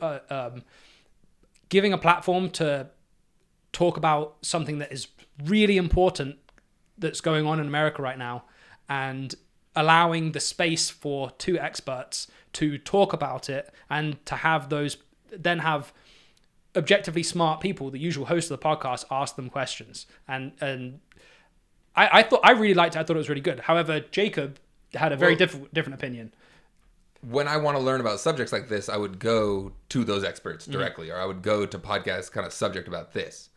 giving a platform to talk about something that is really important that's going on in America right now and allowing the space for two experts to talk about it and to have have objectively smart people, the usual host of the podcast, ask them questions. And I really liked it. I thought it was really good. However, Jacob had a very different opinion. When I want to learn about subjects like this, I would go to those experts directly, or I would go to podcasts kind of subject about this.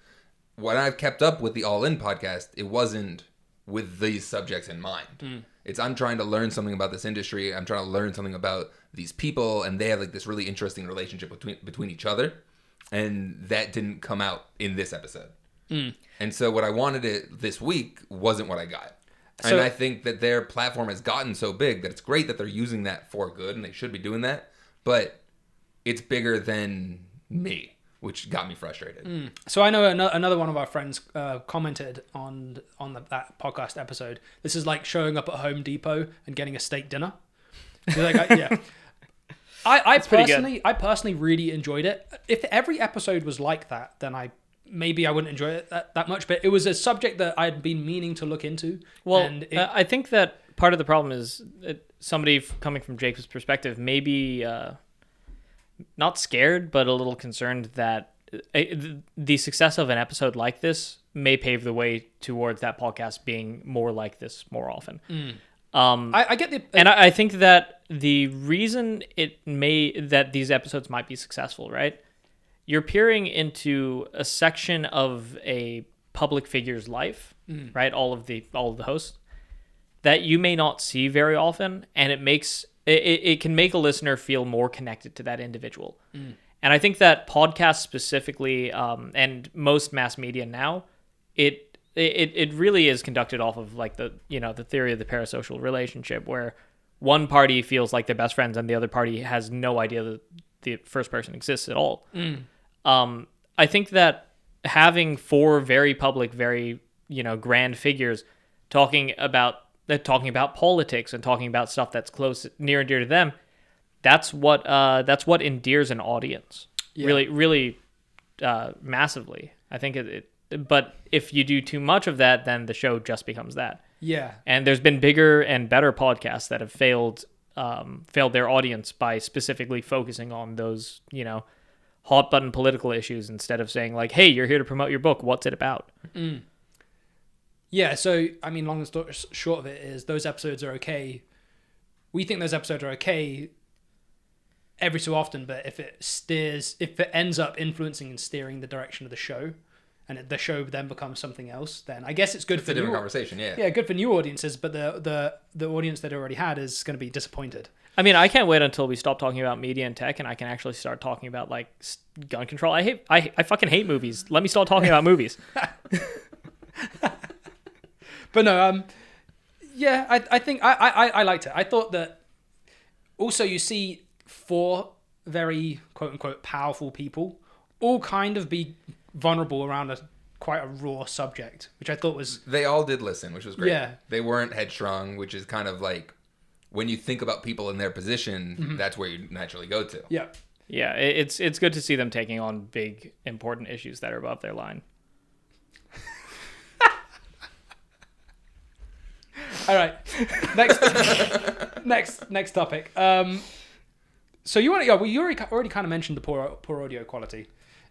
When I've kept up with the All In podcast, it wasn't with these subjects in mind. I'm trying to learn something about this industry. I'm trying to learn something about these people, and they have like this really interesting relationship between each other, and that didn't come out in this episode. And so what I wanted this week wasn't what I got. So, and I think that their platform has gotten so big that it's great that they're using that for good, and they should be doing that. But it's bigger than me, which got me frustrated. So I know another one of our friends commented on that podcast episode. This is like showing up at Home Depot and getting a steak dinner. Like, yeah. I personally really enjoyed it. If every episode was like that, then maybe I wouldn't enjoy it that much. But it was a subject that I'd been meaning to look into. Well, and I think that part of the problem is somebody coming from Jacob's perspective, maybe not scared, but a little concerned that the success of an episode like this may pave the way towards that podcast being more like this more often. I get the... And I think that the reason that these episodes might be successful, right? You're peering into a section of a public figure's life, right? All of the hosts that you may not see very often, and it can make a listener feel more connected to that individual. And I think that podcasts specifically, and most mass media now, it really is conducted off of like the theory of the parasocial relationship, where one party feels like they're best friends and the other party has no idea that the first person exists at all. I think that having four very public, very grand figures talking about politics and talking about stuff that's close, near and dear to them. That's what endears an audience really massively. I think but if you do too much of that, then the show just becomes that. Yeah. And there's been bigger and better podcasts that have failed their audience by specifically focusing on those, hot button political issues instead of saying like, hey, you're here to promote your book. What's it about? Mm. Yeah. So, I mean, long and short of it is those episodes are okay. We think those episodes are okay every so often, but if it ends up influencing and steering the direction of the show, and the show then becomes something else, then I guess it's good for a different conversation. Yeah, good for new audiences, but the audience that already had is going to be disappointed. I mean, I can't wait until we stop talking about media and tech, and I can actually start talking about like gun control. I fucking hate movies. Let me start talking about movies. But no, yeah, I think I liked it. I thought that also you see 4 very quote unquote powerful people all kind of be vulnerable around quite a raw subject, which I thought was... They all did listen, which was great. Yeah. They weren't headstrong, which is kind of like when you think about people in their position, that's where you naturally go to. Yeah. Yeah, it's good to see them taking on big, important issues that are above their line. All right. Next topic. So you already kind of mentioned the poor audio quality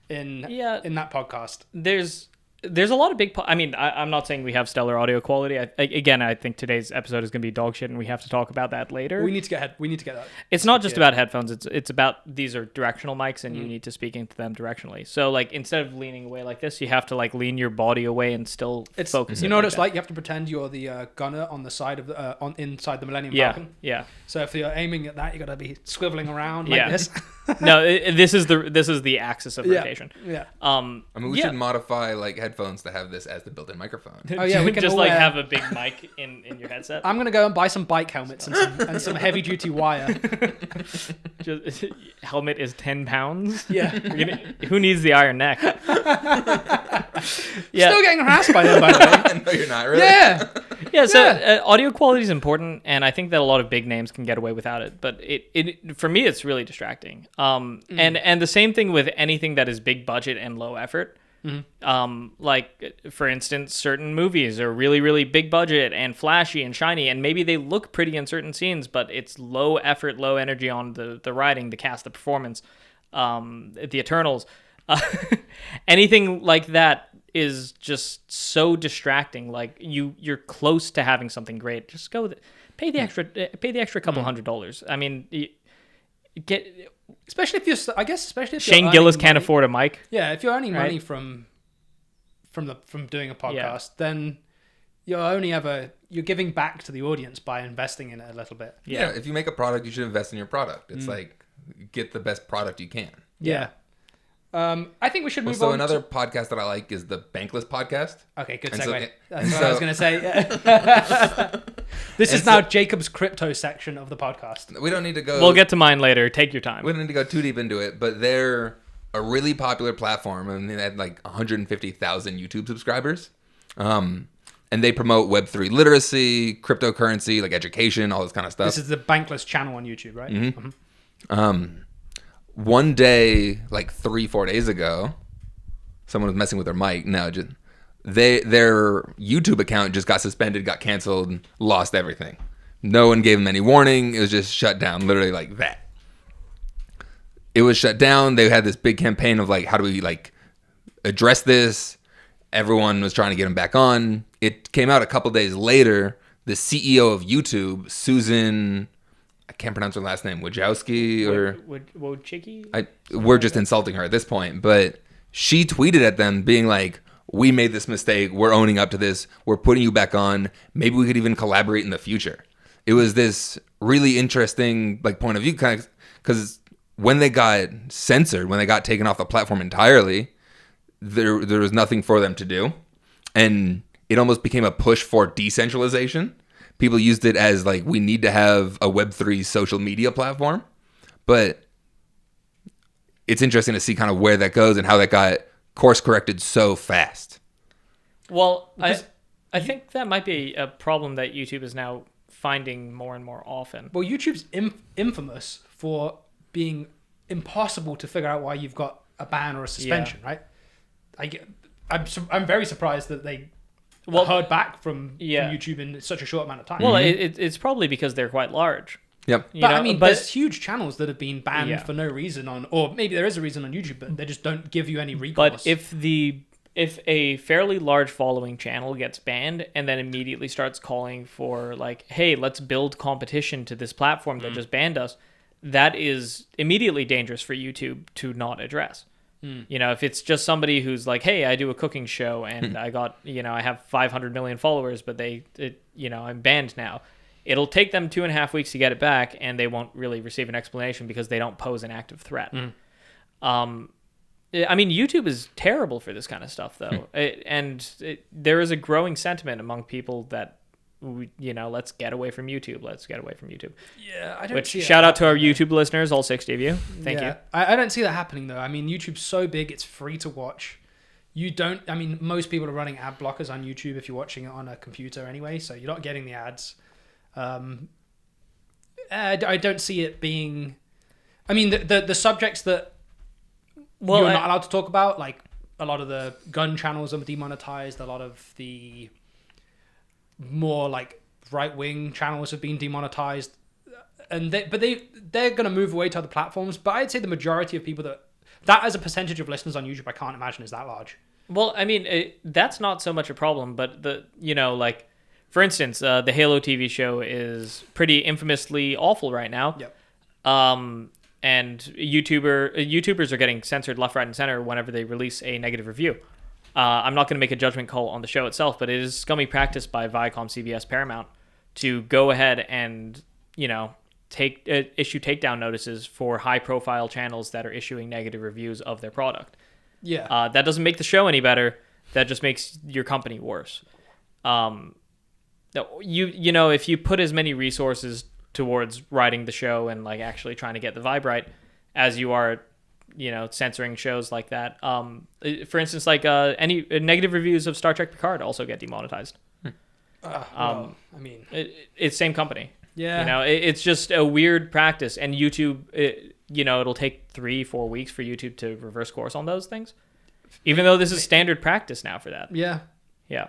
in that podcast. There's a lot of big... I'm not saying we have stellar audio quality. I think today's episode is going to be dog shit, and we have to talk about that later. We need to get that. It's not just about headphones. It's about these are directional mics, and you need to speak into them directionally. So, like, instead of leaning away like this, you have to, like, lean your body away and still focus. You know what it's like? You have to pretend you're the gunner on the side of the inside the Millennium Falcon. Yeah. So if you're aiming at that, you got to be swiveling around like this. No, this is the axis of rotation. Yeah. We should modify like headphones to have this as the built-in microphone. Oh yeah, we can just like have a big mic in your headset. I'm gonna go and buy some bike helmets and some heavy-duty wire. Helmet is 10 pounds. Yeah. Who needs the iron neck? Still getting harassed by them, by the way. No, you're not really. Yeah. Yeah, so audio quality is important, and I think that a lot of big names can get away without it. But it for me, it's really distracting. And the same thing with anything that is big budget and low effort. Like, for instance, certain movies are really, really big budget and flashy and shiny, and maybe they look pretty in certain scenes, but it's low effort, low energy on the writing, the cast, the performance, the Eternals. Anything like that is just so distracting. Like you're close to having something great. Just go pay the extra couple $100. I mean, especially if you're Shane Gillis can't afford a mic. Yeah, if you're earning money from doing a podcast, then you're giving back to the audience by investing in it a little bit. Yeah, if you make a product, you should invest in your product. It's like get the best product you can. Yeah. I think we should move on. So another podcast that I like is the Bankless podcast. Okay, good segue. That's what I was going to say. This is now Jacob's crypto section of the podcast. We don't need to go... We'll get to mine later. Take your time. We don't need to go too deep into it, but they're a really popular platform, and they had like 150,000 YouTube subscribers. And they promote Web3 literacy, cryptocurrency, like education, all this kind of stuff. This is the Bankless channel on YouTube, right? Mm-hmm. One day, like 3-4 days ago, someone was messing with their mic. No, their YouTube account just got suspended, got canceled, lost everything. No one gave them any warning. It was just shut down, literally like that. It was shut down. They had this big campaign of like, how do we like address this? Everyone was trying to get them back on. It came out a couple days later. The CEO of YouTube, Susan... I can't pronounce her last name, Wojcicki or Wojcicki? We're just insulting her at this point, but she tweeted at them being like, we made this mistake. We're owning up to this. We're putting you back on. Maybe we could even collaborate in the future. It was this really interesting like point of view kind of because when they got censored, when they got taken off the platform entirely, there was nothing for them to do. And it almost became a push for decentralization. People used it as like, we need to have a Web3 social media platform. But it's interesting to see kind of where that goes and how that got course corrected so fast. Well, I think that might be a problem that YouTube is now finding more and more often. Well, YouTube's infamous for being impossible to figure out why you've got a ban or a suspension, right? I'm very surprised that they heard back from YouTube in such a short amount of time. Well, it's probably because they're quite large. Yep. But I mean, there's huge channels that have been banned for no reason or maybe there is a reason on YouTube, but they just don't give you any recourse. But if a fairly large following channel gets banned and then immediately starts calling for like, hey, let's build competition to this platform that just banned us, that is immediately dangerous for YouTube to not address. You know, if it's just somebody who's like, hey, I do a cooking show and I got, I have 500 million followers, but I'm banned now. It'll take them 2.5 weeks to get it back, and they won't really receive an explanation because they don't pose an active threat. I mean, YouTube is terrible for this kind of stuff, though. There is a growing sentiment among people that, let's get away from YouTube. Let's get away from YouTube. Yeah, I don't see shout out to our YouTube listeners, all 60 of you. Thank you. I don't see that happening, though. I mean, YouTube's so big, it's free to watch. Most people are running ad blockers on YouTube if you're watching it on a computer anyway, so you're not getting the ads. I don't see it being... I mean, the subjects that you're not allowed to talk about, like a lot of the gun channels are demonetized, a lot of the more like right-wing channels have been demonetized, and they're going to move away to other platforms. But I'd say the majority of people that as a percentage of listeners on YouTube, I can't imagine is that large. Well, I mean, that's not so much a problem, but for instance, the Halo TV show is pretty infamously awful right now. Yep. And YouTubers are getting censored left, right, and center whenever they release a negative review. I'm not going to make a judgment call on the show itself, but it is scummy practice by Viacom, CBS, Paramount to go ahead and issue takedown notices for high-profile channels that are issuing negative reviews of their product. Yeah. That doesn't make the show any better. That just makes your company worse. If you put as many resources towards writing the show and like actually trying to get the vibe right as you are, censoring shows like that. For instance, like any negative reviews of Star Trek Picard also get demonetized. It's same company. Yeah. It's just a weird practice, and YouTube, it'll take 3-4 weeks for YouTube to reverse course on those things, even though this is standard practice now for that. Yeah. Yeah.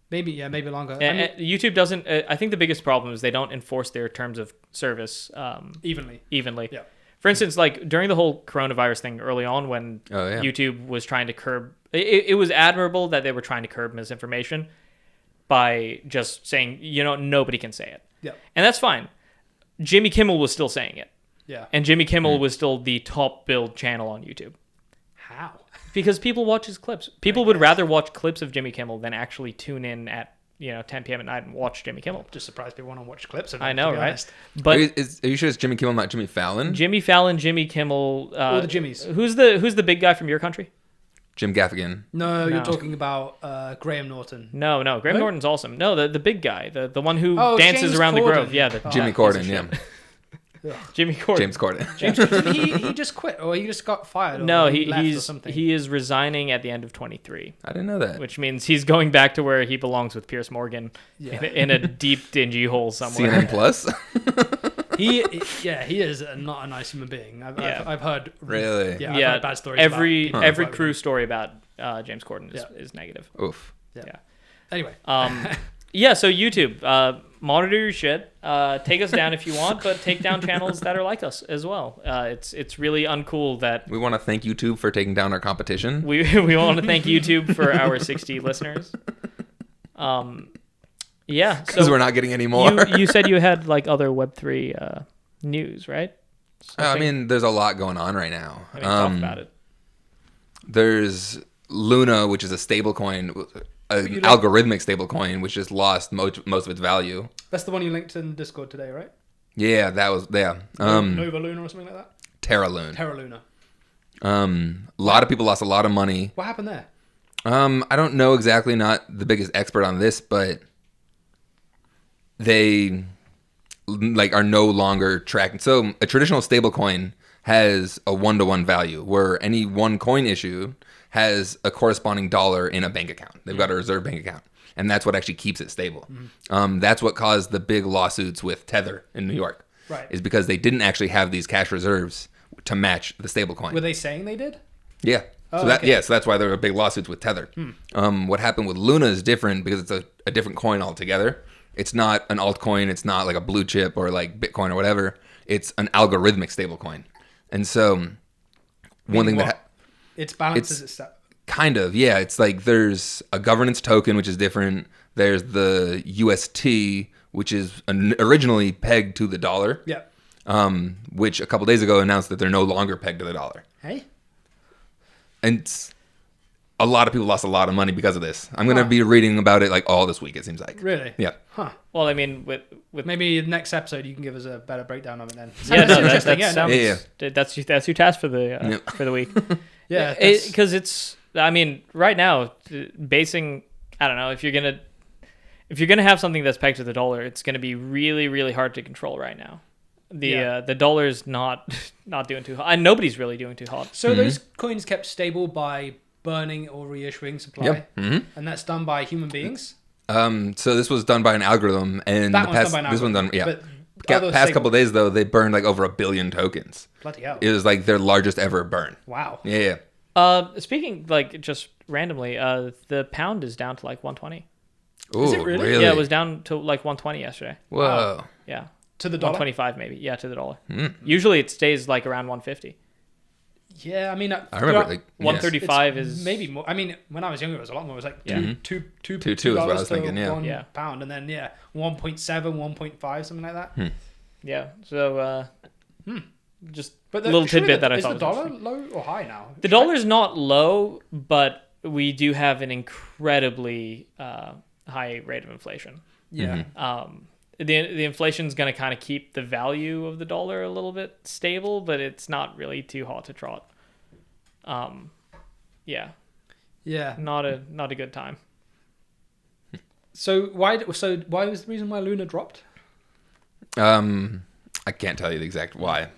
Maybe longer. YouTube doesn't. I think the biggest problem is they don't enforce their terms of service evenly. Yeah. For instance, like during the whole coronavirus thing early on, when YouTube was trying to curb, it was admirable that they were trying to curb misinformation by just saying, nobody can say it. Yeah. And that's fine. Jimmy Kimmel was still saying it. Yeah. And Jimmy Kimmel was still the top billed channel on YouTube. How? Because people watch his clips. People would rather watch clips of Jimmy Kimmel than actually tune in at 10 p.m. at night and watch Jimmy Kimmel. Just surprised people want to watch clips of it. I know, right? Honest. But are you sure it's Jimmy Kimmel, not Jimmy Fallon? Jimmy Fallon, Jimmy Kimmel. All the Jimmys. Who's the big guy from your country? Jim Gaffigan. No, you're talking about Graham Norton. No, Graham Norton's awesome. No, the big guy, the one who dances James around Corden. the grove. Yeah, Jimmy Corden. Yeah. Jimmy Corden. James Corden. Did he just quit, or he just got fired? Or No, left or something? he is resigning at the end of 23. I didn't know that. Which means he's going back to where he belongs with Piers Morgan in a deep, dingy hole somewhere. CNN Plus. He is not a nice human being. I've heard really. Yeah, I've heard bad stories. Every crew story about James Corden is negative. Oof. Yeah. Anyway. So YouTube, monitor your shit. Take us down if you want, but take down channels that are like us as well. It's really uncool that we want to thank YouTube for taking down our competition. We want to thank YouTube for our 60 listeners. Because we're not getting any more. You said you had like other Web3 news, right? I mean, there's a lot going on right now. Talk about it. There's Luna, which is a stable coin, an algorithmic stable coin, which just lost most of its value. That's the one you linked in Discord today, right? Yeah, that was Nova Luna or something like that. Terra Luna. A lot of people lost a lot of money. What happened there? I don't know exactly. Not the biggest expert on this, but they are no longer tracking. So a traditional stable coin has a 1-to-1 value, where any one coin issued has a corresponding dollar in a bank account. They've got a reserve bank account. And that's what actually keeps it stable. That's what caused the big lawsuits with Tether in New York. Right. Is because they didn't actually have these cash reserves to match the stable coin. Were they saying they did? Yeah. So that's why there were big lawsuits with Tether. What happened with Luna is different because it's a different coin altogether. It's not an altcoin. It's not like a blue chip or like Bitcoin or whatever. It's an algorithmic stable coin. And so one thing It balances itself. Kind of, yeah. It's like there's a governance token, which is different. There's the UST, which is originally pegged to the dollar. Yeah. Which a couple days ago announced that they're no longer pegged to the dollar. Hey. And a lot of people lost a lot of money because of this. I'm going to be reading about it like all this week, it seems like. Really? Yeah. Huh. Well, I mean, with maybe the next episode you can give us a better breakdown of it then. That's your task for the week. Yeah. Because I mean, right now, basing, I don't know, if you're gonna have something that's pegged to the dollar, it's gonna be really, really hard to control right now. The dollar is not doing too hot, and nobody's really doing too hot. So those coins kept stable by burning or reissuing supply, and that's done by human beings. So this was done by an algorithm, and this one done, yeah. But past couple of days though, they burned like over 1 billion tokens. Bloody hell! It was like their largest ever burn. Wow. Yeah. Speaking like just randomly, the pound is down to like 120. Ooh, is it really? Yeah, it was down to like 120 yesterday. Whoa. Wow. Yeah. To the dollar? 125 maybe. Yeah, to the dollar. Usually it stays like around 150. Yeah, I mean, I remember like 135 is maybe more. I mean, when I was younger, it was a lot more. It was like two is what I was thinking. Yeah, £1, and then 1.7, 1.5, something like that. Yeah. So just but a little tidbit that I is thought the dollar low or high now? The dollar's not low, but we do have an incredibly high rate of inflation. Yeah. The inflation's going to kind of keep the value of the dollar a little bit stable, but it's not really too hot to trot. Yeah. Not a good time. So why was the reason why Luna dropped? I can't tell you the exact why,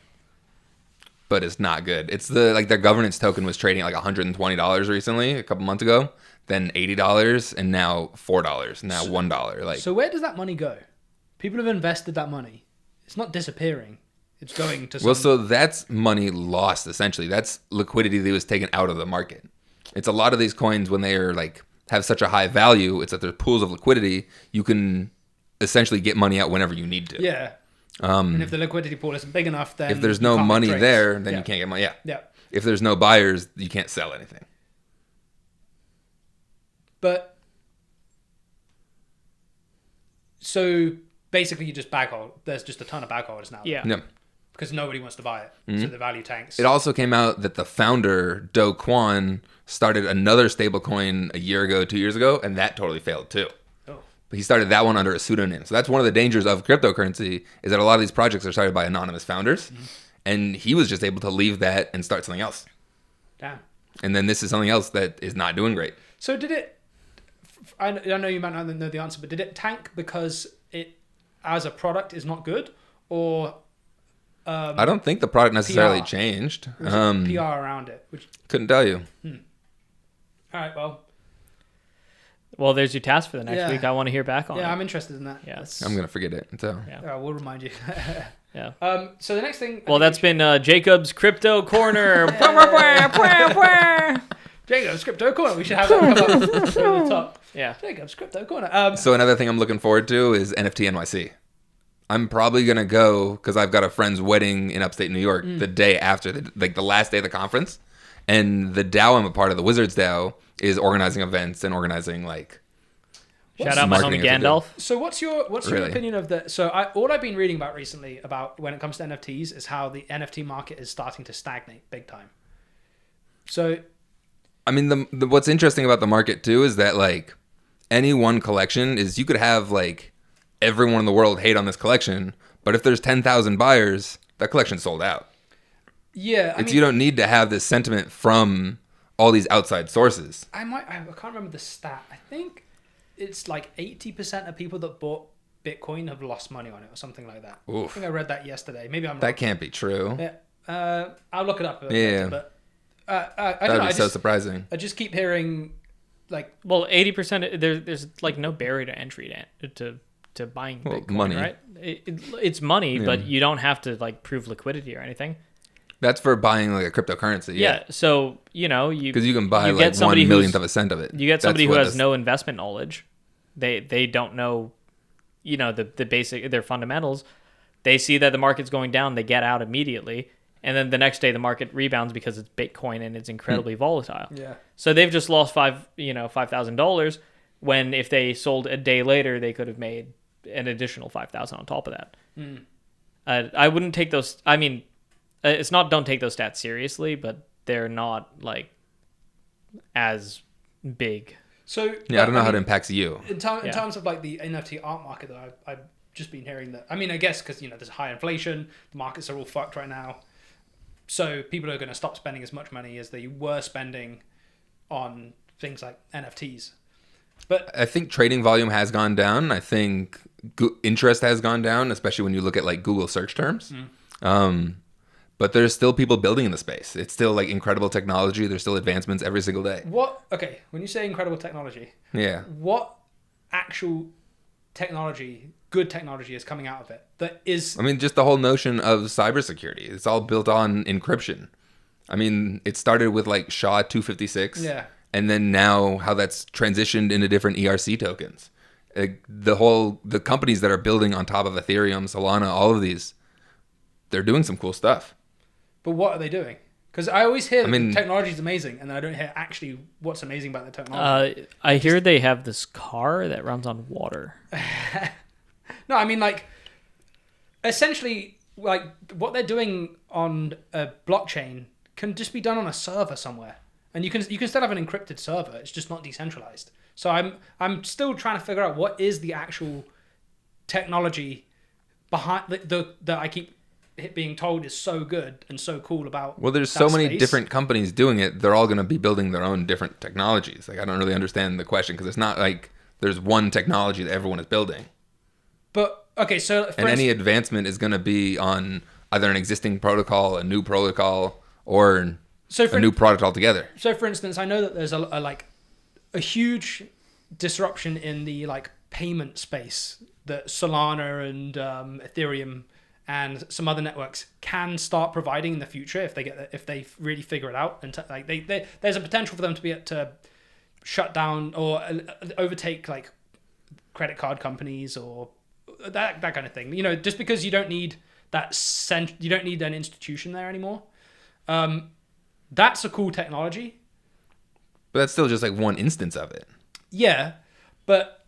but it's not good. It's their governance token was trading at like $120 recently, a couple months ago, then $80, and now $4, now $1. So where does that money go? People have invested that money. It's not disappearing. It's going to some... Well, so that's money lost, essentially. That's liquidity that was taken out of the market. It's a lot of these coins, when they are like have such a high value, it's that there's pools of liquidity. You can essentially get money out whenever you need to. Yeah. And if the liquidity pool isn't big enough, then if there's no money there, then you can't get money. Yeah. Yeah. If there's no buyers, you can't sell anything. But so basically, you just bag hold. There's just a ton of bag holders now. Yeah. Because nobody wants to buy it, so the value tanks. It also came out that the founder, Do Kwon, started another stablecoin a year ago, 2 years ago, and that totally failed too. Oh. But he started that one under a pseudonym. So that's one of the dangers of cryptocurrency, is that a lot of these projects are started by anonymous founders, and he was just able to leave that and start something else. Damn. And then this is something else that is not doing great. So did it? I know you might not know the answer, but did it tank because it, as a product, is not good, or? I don't think the product necessarily PR. changed. PR around it, which couldn't tell you. All right, Well, there's your task for the next week. I want to hear back on it. Yeah, I'm interested in that. Yes. I'm gonna forget it. So we'll remind you. Yeah. So the next thing. Well, that's been Jacob's Crypto Corner. Jacob's Crypto Corner. We should have that come up from the top. Yeah. Jacob's Crypto Corner. So another thing I'm looking forward to is NFT NYC. I'm probably gonna go because I've got a friend's wedding in upstate New York the day after, the last day of the conference, and the DAO I'm a part of, the Wizards DAO, is organizing events and organizing shout out my homie Gandalf. So what's your opinion of the? So all I've been reading about recently about when it comes to NFTs is how the NFT market is starting to stagnate big time. So, I mean, the what's interesting about the market too is that any one collection is, you could have everyone in the world hate on this collection, but if there's 10,000 buyers, that collection's sold out. Yeah, you don't need to have this sentiment from all these outside sources. I can't remember the stat. I think it's 80% of people that bought Bitcoin have lost money on it or something like that. Oof. I think I read that yesterday. Maybe I'm wrong. That can't be true. Yeah. I'll look it up. Yeah. But I That don't would know. be so surprising. I just keep hearing like, Well, 80%. There's like no barrier to entry to buying Bitcoin, money. right? It's money, but you don't have to like prove liquidity or anything. That's for buying like a cryptocurrency. Yeah. So because you can buy you like get somebody 1/1,000,000th of a cent of it. You get somebody who has no investment knowledge. They don't know, the basic, their fundamentals. They see that the market's going down, they get out immediately, and then the next day the market rebounds because it's Bitcoin and it's incredibly volatile. yeah. So they've just lost $5,000 when if they sold a day later, they could have made an additional $5,000 on top of that. I wouldn't take those. I mean, it's not don't take those stats seriously, but they're not like as big. So Yeah, I don't know how it impacts you. in terms of like the NFT art market that I've just been hearing that. I mean, I guess because there's high inflation, the markets are all fucked right now, so people are going to stop spending as much money as they were spending on things like NFTs. But I think trading volume has gone down. I think interest has gone down, especially when you look at like Google search terms. But there's still people building in the space. It's still like incredible technology. There's still advancements every single day. Okay, when you say incredible technology, Yeah. what actual technology, good technology, is coming out of it that is? I mean, just the whole notion of cybersecurity. It's all built on encryption. I mean, it started with like SHA-256. Yeah. And then now how that's transitioned into different ERC tokens. The companies that are building on top of Ethereum, Solana, all of these, they're doing some cool stuff. But what are they doing? Because I always hear that the technology is amazing, and then I don't hear actually what's amazing about the technology. I hear they have this car that runs on water. No, I mean like, essentially, like what they're doing on a blockchain can just be done on a server somewhere, and you can still have an encrypted server. It's just not decentralized. So I'm still trying to figure out what is the actual technology behind that I keep being told is so good and so cool about. Well, there's that so many space. different companies doing it. They're all going to be building their own different technologies. Like, I don't really understand the question because it's not like there's one technology that everyone is building. But okay, so any advancement is going to be on either an existing protocol, a new protocol, or a new product altogether. So, for instance, I know that there's a huge disruption in the like payment space that Solana and Ethereum and some other networks can start providing in the future if they really figure it out, and there's a potential for them to be able to shut down or overtake like credit card companies or that kind of thing. Just because you don't need you don't need an institution there anymore. That's a cool technology. But that's still just like one instance of it. Yeah, but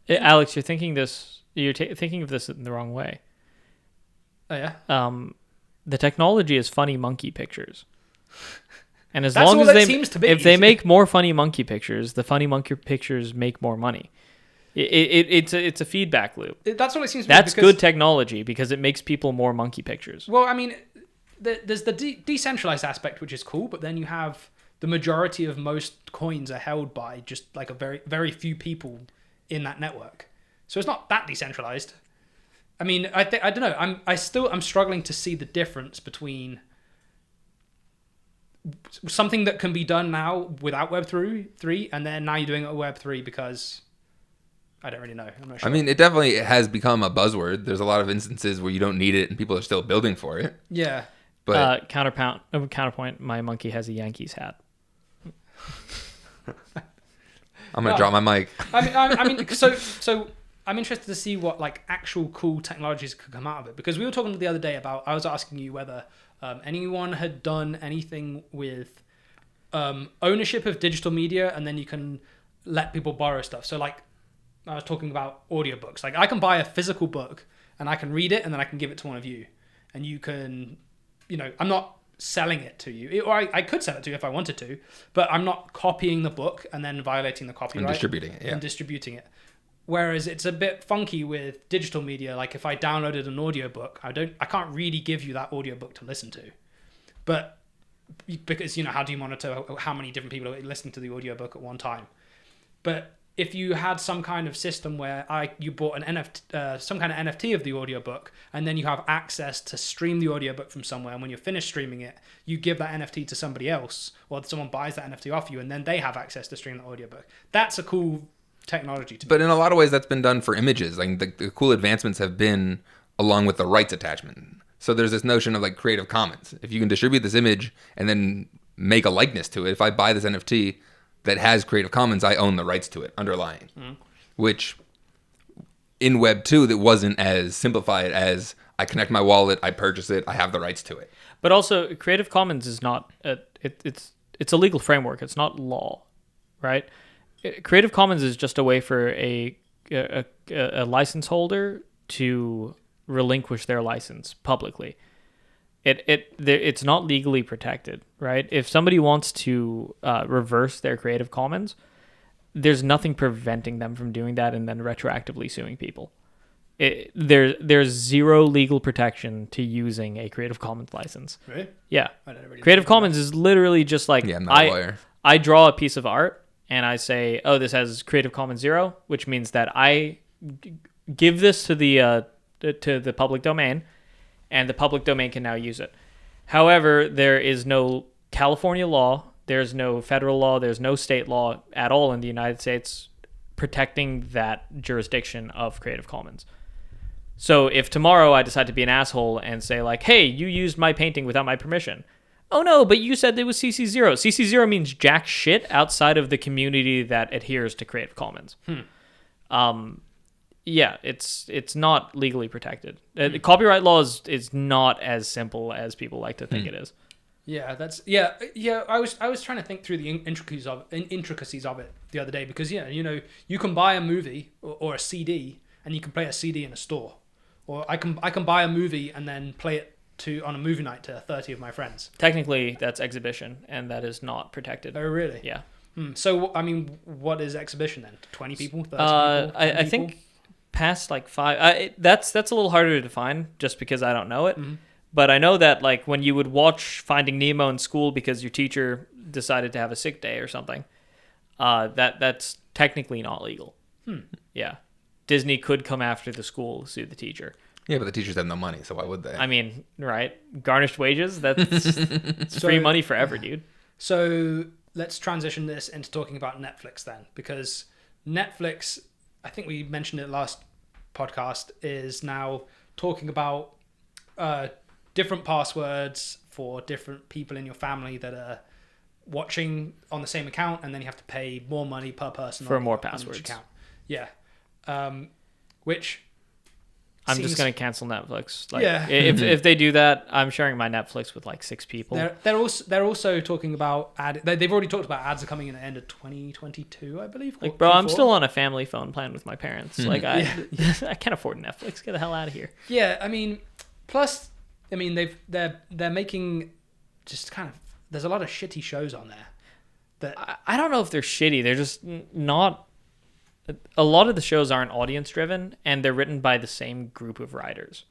Alex, you're thinking thinking of this in the wrong way. Oh yeah. The technology is funny monkey pictures, and as That's long all as that seems to be. if they make more funny monkey pictures, the funny monkey pictures make more money. It's a feedback loop. That's what it seems to That's be. good technology because it makes people more monkey pictures. Well, I mean, there's the decentralized aspect, which is cool, but then you have the majority of most coins are held by just like a very, very few people in that network. So it's not that decentralized. I mean, I don't know. I'm struggling to see the difference between something that can be done now without Web3, and then now you're doing it with Web3 because I don't really know. I'm not sure. I mean, it definitely has become a buzzword. There's a lot of instances where you don't need it and people are still building for it. Yeah. But Counterpoint, my monkey has a Yankees hat. I'm going to drop my mic. I mean, so I'm interested to see what like actual cool technologies could come out of it, because we were talking the other day about, I was asking you whether anyone had done anything with ownership of digital media, and then you can let people borrow stuff. So like I was talking about audiobooks. Like I can buy a physical book and I can read it and then I can give it to one of you, and you can, I'm not selling it to you, or I could sell it to you if I wanted to, but I'm not copying the book and then violating the copyright And distributing it, yeah. and distributing it. Whereas it's a bit funky with digital media. Like if I downloaded an audiobook, I can't really give you that audiobook to listen to. But because, how do you monitor how many different people are listening to the audiobook at one time? But if you had some kind of system where you bought an NFT, some kind of NFT of the audiobook, and then you have access to stream the audiobook from somewhere, and when you're finished streaming it, you give that NFT to somebody else, or someone buys that NFT off you, and then they have access to stream the audiobook. That's a cool technology to me. But in a lot of ways, that's been done for images. Like the cool advancements have been along with the rights attachment. So there's this notion of like Creative Commons. If you can distribute this image and then make a likeness to it, if I buy this NFT that has Creative Commons, I own the rights to it underlying. Which in Web 2, that wasn't as simplified as I connect my wallet, I purchase it, I have the rights to it. But also, Creative Commons is not it's a legal framework. It's not law, right? Creative Commons is just a way for a license holder to relinquish their license publicly. It's not legally protected, right? If somebody wants to reverse their Creative Commons, there's nothing preventing them from doing that and then retroactively suing people. There's zero legal protection to using a Creative Commons license. Really? Yeah. I never really Creative Commons is literally just like, Yeah, I'm not a lawyer. I draw a piece of art and I say, oh, this has Creative Commons 0, which means that I give this to the public domain, and the public domain can now use it. However, there is no California law, there's no federal law, there's no state law at all in the United States protecting that jurisdiction of Creative Commons. So if tomorrow I decide to be an asshole and say like, hey, you used my painting without my permission. Oh no, but you said it was CC0. CC0 means jack shit outside of the community that adheres to Creative Commons. Yeah, it's not legally protected. Copyright law is not as simple as people like to think it is. Yeah, I was trying to think through the intricacies of it the other day, because you can buy a movie or a CD and you can play a CD in a store, or I can buy a movie and then play it on a movie night to 30 of my friends. Technically, that's exhibition, and that is not protected. Oh, really? Yeah. So, I mean, what is exhibition then? 20 people? 30 people? I think past like 5. That's a little harder to define just because I don't know it. Mm-hmm. But I know that like when you would watch Finding Nemo in school because your teacher decided to have a sick day or something, that's technically not legal. Yeah. Disney could come after the school, sue the teacher. Yeah, but the teachers have no money, so why would they? I mean, right? Garnished wages, it's free money forever, dude. So let's transition this into talking about Netflix then, because Netflix, I think we mentioned it last podcast, is now talking about different passwords for different people in your family that are watching on the same account, and then you have to pay more money per person for more passwords. Account. Yeah. Which I'm just going to cancel Netflix. Like, yeah. If they do that, I'm sharing my Netflix with like 6 people. They're also talking about they've already talked about ads are coming in at the end of 2022, I believe. Like, bro, I'm still on a family phone plan with my parents. Like, I can't afford Netflix. Get the hell out of here. Yeah, I mean, plus, I mean, they're making just kind of, there's a lot of shitty shows on there. That I don't know if they're shitty. They're just not. A lot of the shows aren't audience driven, and they're written by the same group of writers.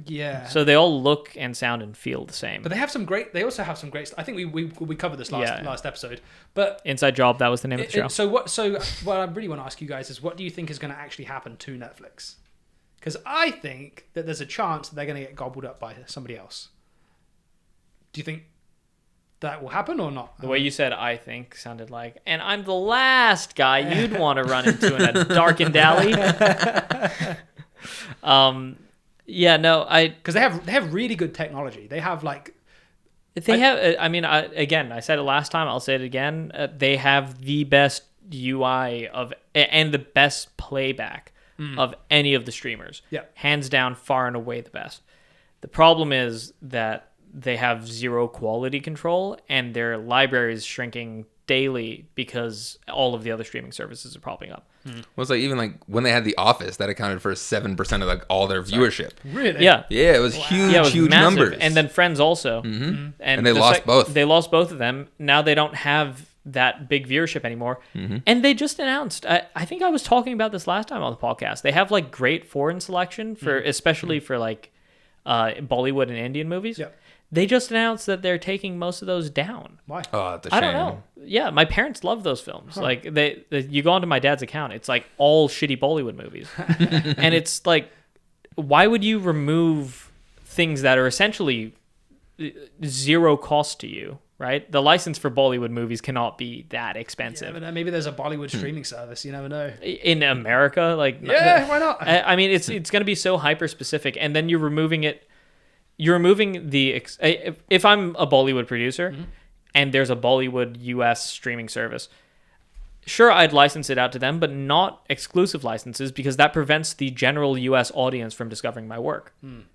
Yeah. So they all look and sound and feel the same. But they also have some great. I think we covered this last episode. But Inside Job, that was the name of the show. So what I really want to ask you guys is, what do you think is going to actually happen to Netflix? Because I think that there's a chance that they're going to get gobbled up by somebody else. Do you think that will happen or not? The way you said "I think" sounded like, and I'm the last guy you'd want to run into in a darkened alley. Yeah, no, because they have really good technology. They have like. I said it last time. I'll say it again. They have the best UI and the best playback of any of the streamers. Yeah, hands down, far and away the best. The problem is that they have zero quality control, and their library is shrinking daily because all of the other streaming services are popping up. Well, it's like even like when they had The Office, that accounted for 7% of like all their viewership. Really? Yeah. Yeah, it was huge, it was huge massive. numbers. And then Friends also. Mm-hmm. And they lost both. They lost both of them. Now they don't have that big viewership anymore. Mm-hmm. And they just announced, I think I was talking about this last time on the podcast, they have like great foreign selection for especially for like Bollywood and Indian movies. Yep. They just announced that they're taking most of those down. Why? Oh, it's a shame. I don't know. Yeah, my parents love those films. Like you go onto my dad's account, it's like all shitty Bollywood movies, and it's like, why would you remove things that are essentially zero cost to you? Right? The license for Bollywood movies cannot be that expensive. Yeah, but maybe there's a Bollywood streaming service. You never know. In America, like why not? I mean, it's going to be so hyper specific, and then you're removing it. You're removing the. If I'm a Bollywood producer, and there's a Bollywood US streaming service, sure, I'd license it out to them, but not exclusive licenses, because that prevents the general US audience from discovering my work.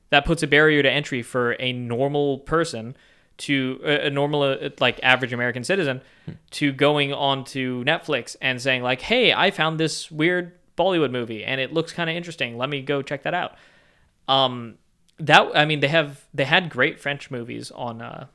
That puts a barrier to entry for a normal person, to a normal like average American citizen, to going on to Netflix and saying like, hey, I found this weird Bollywood movie and it looks kind of interesting, let me go check that out. They had great French movies on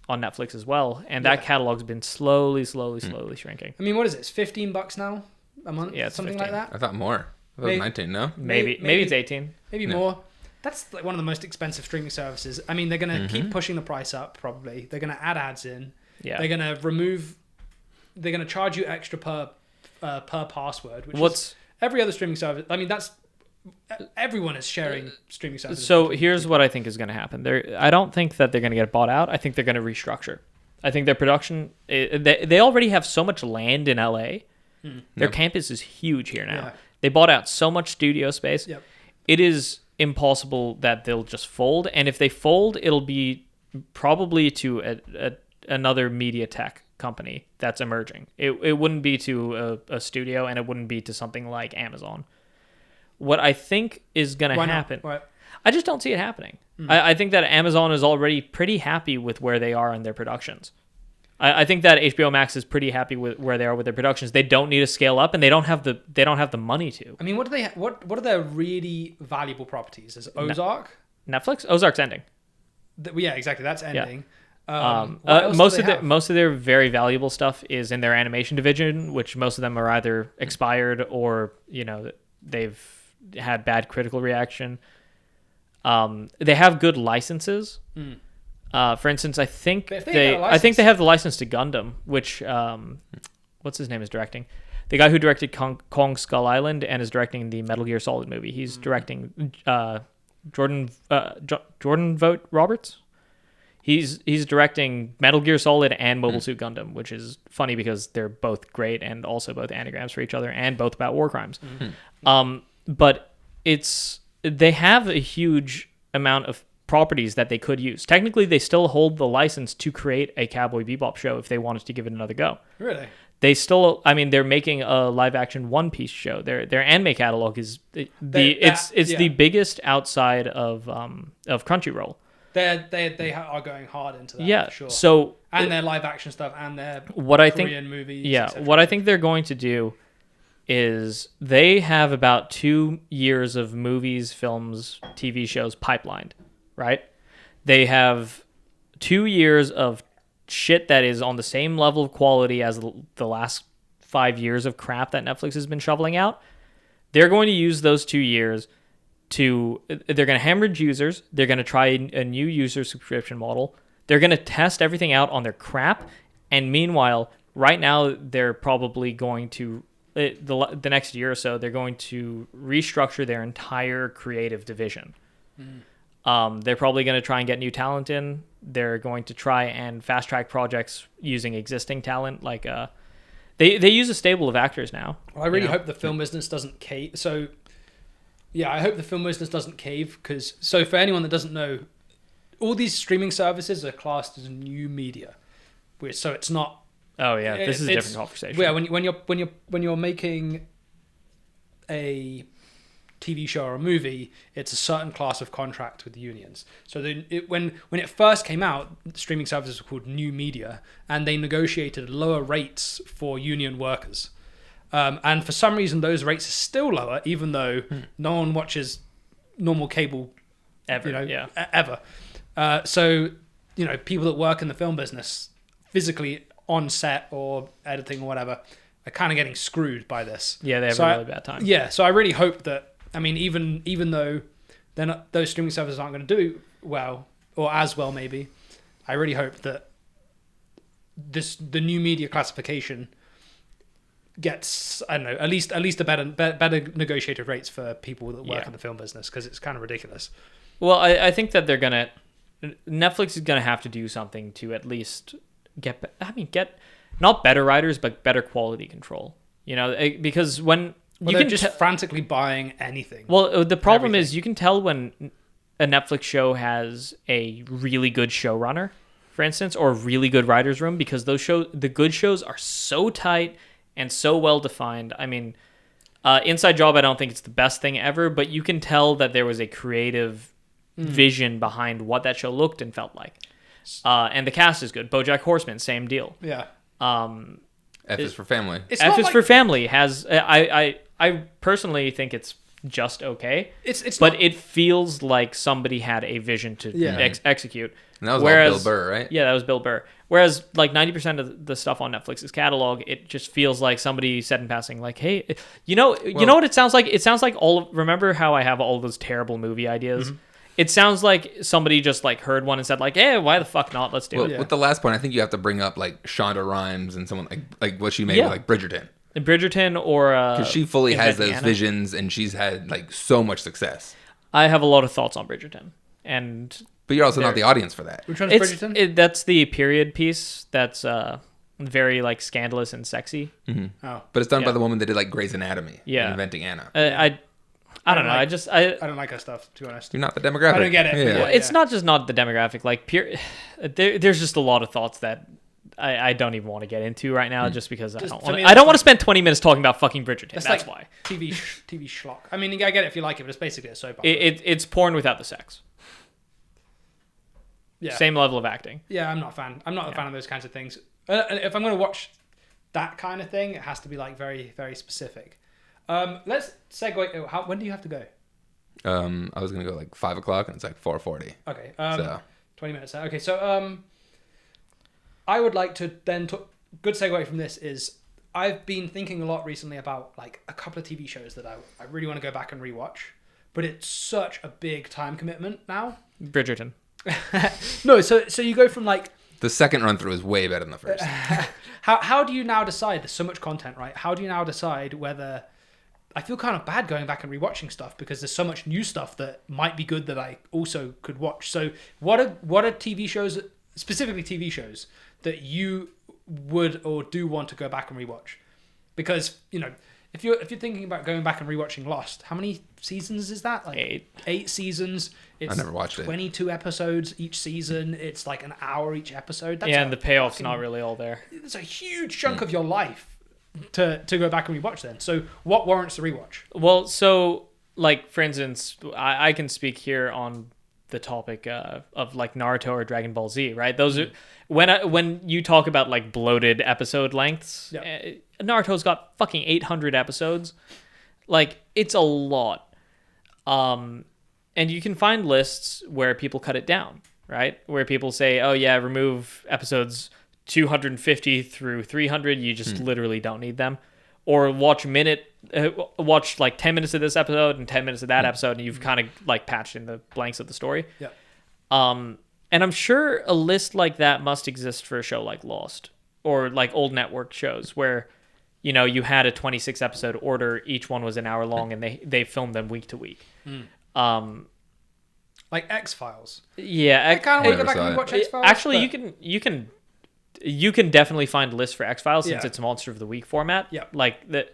Netflix as well, and that catalog's been slowly shrinking. I mean, what is it? It's $15 now a month? Yeah, it's something 15. like that. I thought more. I thought it was 19, no? Maybe it's 18. Maybe more. That's like one of the most expensive streaming services. I mean, they're going to keep pushing the price up, probably. They're going to add ads in. Yeah. They're going to charge you extra per password, which is every other streaming service. I mean, everyone is sharing streaming services. So here's what I think is going to happen. I don't think that they're going to get bought out. I think they're going to restructure. I think their production, they already have so much land in LA. Their campus is huge here now. Yeah. They bought out so much studio space. Yep. It is impossible that they'll just fold, and if they fold, it'll be probably to another media tech company that's emerging. It wouldn't be to a studio, and it wouldn't be to something like Amazon. What I think is going to happen, I just don't see it happening. I think that Amazon is already pretty happy with where they are in their productions. I think that HBO Max is pretty happy with where they are with their productions. They don't need to scale up, and they don't have the money to. I mean, what are their really valuable properties? Is Ozark? Netflix? Ozark's ending. Yeah, exactly. That's ending. Yeah. Most of their very valuable stuff is in their animation division, which most of them are either expired or they've had bad critical reaction. They have good licenses. For instance, I think they have the license to Gundam, which what's his name is directing. The guy who directed Kong Skull Island and is directing the Metal Gear Solid movie. He's directing Jordan Vogt Roberts. He's directing Metal Gear Solid and Mobile Suit Gundam, which is funny because they're both great and also both anagrams for each other and both about war crimes. But they have a huge amount of properties that they could use. Technically, they still hold the license to create a Cowboy Bebop show if they wanted to give it another go. Really? They still, they're making a live action One Piece show. Their anime catalog is the biggest outside of Crunchyroll. They are going hard into that. Yeah. For sure. So their live action stuff and their Korean movies. Yeah. What I think they're going to do is they have about 2 years of movies, films, TV shows pipelined, right? They have 2 years of shit that is on the same level of quality as the last 5 years of crap that Netflix has been shoveling out. They're going to use those 2 years they're going to hemorrhage users. They're going to try a new user subscription model. They're going to test everything out on their crap. And meanwhile, right now, they're probably going to, the next year or so, they're going to restructure their entire creative division. They're probably going to try and get new talent in. They're going to try and fast track projects using existing talent. Like they use a stable of actors now. Well, I really hope the film business doesn't cave. So, yeah, I hope the film business doesn't cave because. So for anyone that doesn't know, all these streaming services are classed as new media, so it's not. Oh yeah, this is a different conversation. Yeah, when you're making a TV show or a movie, it's a certain class of contract with the unions. So when it first came out, streaming services were called new media, and they negotiated lower rates for union workers. And for some reason, those rates are still lower, even though no one watches normal cable ever. Ever. So people that work in the film business, physically on set or editing or whatever, are kind of getting screwed by this. Yeah, they have a really bad time. Yeah, so I really hope that. I mean, even though those streaming services aren't going to do well or as well, maybe, I really hope that the new media classification gets, I don't know, at least a better negotiated rates for people that work in the film business, because it's kind of ridiculous. Well, I think that Netflix is gonna have to do something to at least get not better writers, but better quality control. Because when they're just frantically buying anything. Well, the problem is you can tell when a Netflix show has a really good showrunner, for instance, or a really good writer's room, because the good shows are so tight and so well defined. I mean, Inside Job, I don't think it's the best thing ever, but you can tell that there was a creative vision behind what that show looked and felt like. And the cast is good. BoJack Horseman, same deal. Yeah. F is for Family. F is for Family has I personally think it's just okay. But it feels like somebody had a vision to execute. And that was all Bill Burr, right? Yeah, that was Bill Burr. Whereas like 90% of the stuff on Netflix's catalog, it just feels like somebody said in passing, like, "Hey, you know what it sounds like? It sounds like remember how I have all those terrible movie ideas? Mm-hmm. It sounds like somebody just like heard one and said like, "Hey, why the fuck not? Let's do it." Yeah. With the last point, I think you have to bring up like Shonda Rhimes and someone like what she made with like Bridgerton. Or because she fully has those visions and she's had like so much success. I have a lot of thoughts on Bridgerton, but you're also not the audience for that. Which one is Bridgerton? That's the period piece that's very like scandalous and sexy. Mm-hmm. Oh, but it's done by the woman that did like Grey's Anatomy. Yeah, Inventing Anna. I don't know. I don't like her stuff, to be honest. You're not the demographic. I don't get it. Yeah. Well, it's not just not the demographic. Like there's just a lot of thoughts that I don't even want to get into right now, just because I don't want to spend 20 minutes talking about fucking Bridgerton. That's like why. TV schlock. I mean, I get it if you like it, but it's basically a soap opera. It's porn without the sex. Yeah. Same level of acting. Yeah, I'm not a fan. I'm not a fan of those kinds of things. If I'm going to watch that kind of thing, it has to be like very, very specific. Let's segue. When do you have to go? I was going to go like 5 o'clock and it's like 4:40. Okay. 20 minutes. Okay. So, I would like to then good segue from this is I've been thinking a lot recently about like a couple of TV shows that I really want to go back and rewatch, but it's such a big time commitment now. Bridgerton. No, so you go from like the second run through is way better than the first. How do you now decide? There's so much content, right? How do you now decide whether? I feel kind of bad going back and rewatching stuff because there's so much new stuff that might be good that I also could watch. So what are TV shows, specifically TV shows, that you would or do want to go back and rewatch? Because if you're thinking about going back and rewatching Lost, how many seasons is that? Like 8 seasons. It's I never watched 22 episodes each season. It's like an hour each episode. That's and the payoff's not really all there. It's a huge chunk of your life to go back and rewatch then. So what warrants the rewatch? Well, so like for instance, I can speak here on the topic of like Naruto or Dragon Ball Z, right? Those are when you talk about like bloated episode lengths. Naruto's got fucking 800 episodes. Like it's a lot. And you can find lists where people cut it down, right? Where people say, "Oh yeah, remove episodes 250 through 300. You just literally don't need them." Or watch like 10 minutes of this episode and 10 minutes of that episode, and you've kind of like patched in the blanks of the story. Yeah. And I'm sure a list like that must exist for a show like Lost or like old network shows where, you had a 26 episode order. Each one was an hour long, and they filmed them week to week. Like X-Files. Yeah, I kind of want to go back and watch X-Files. Actually, you can definitely find lists for X-Files since it's Monster of the Week format. Yeah. Like that.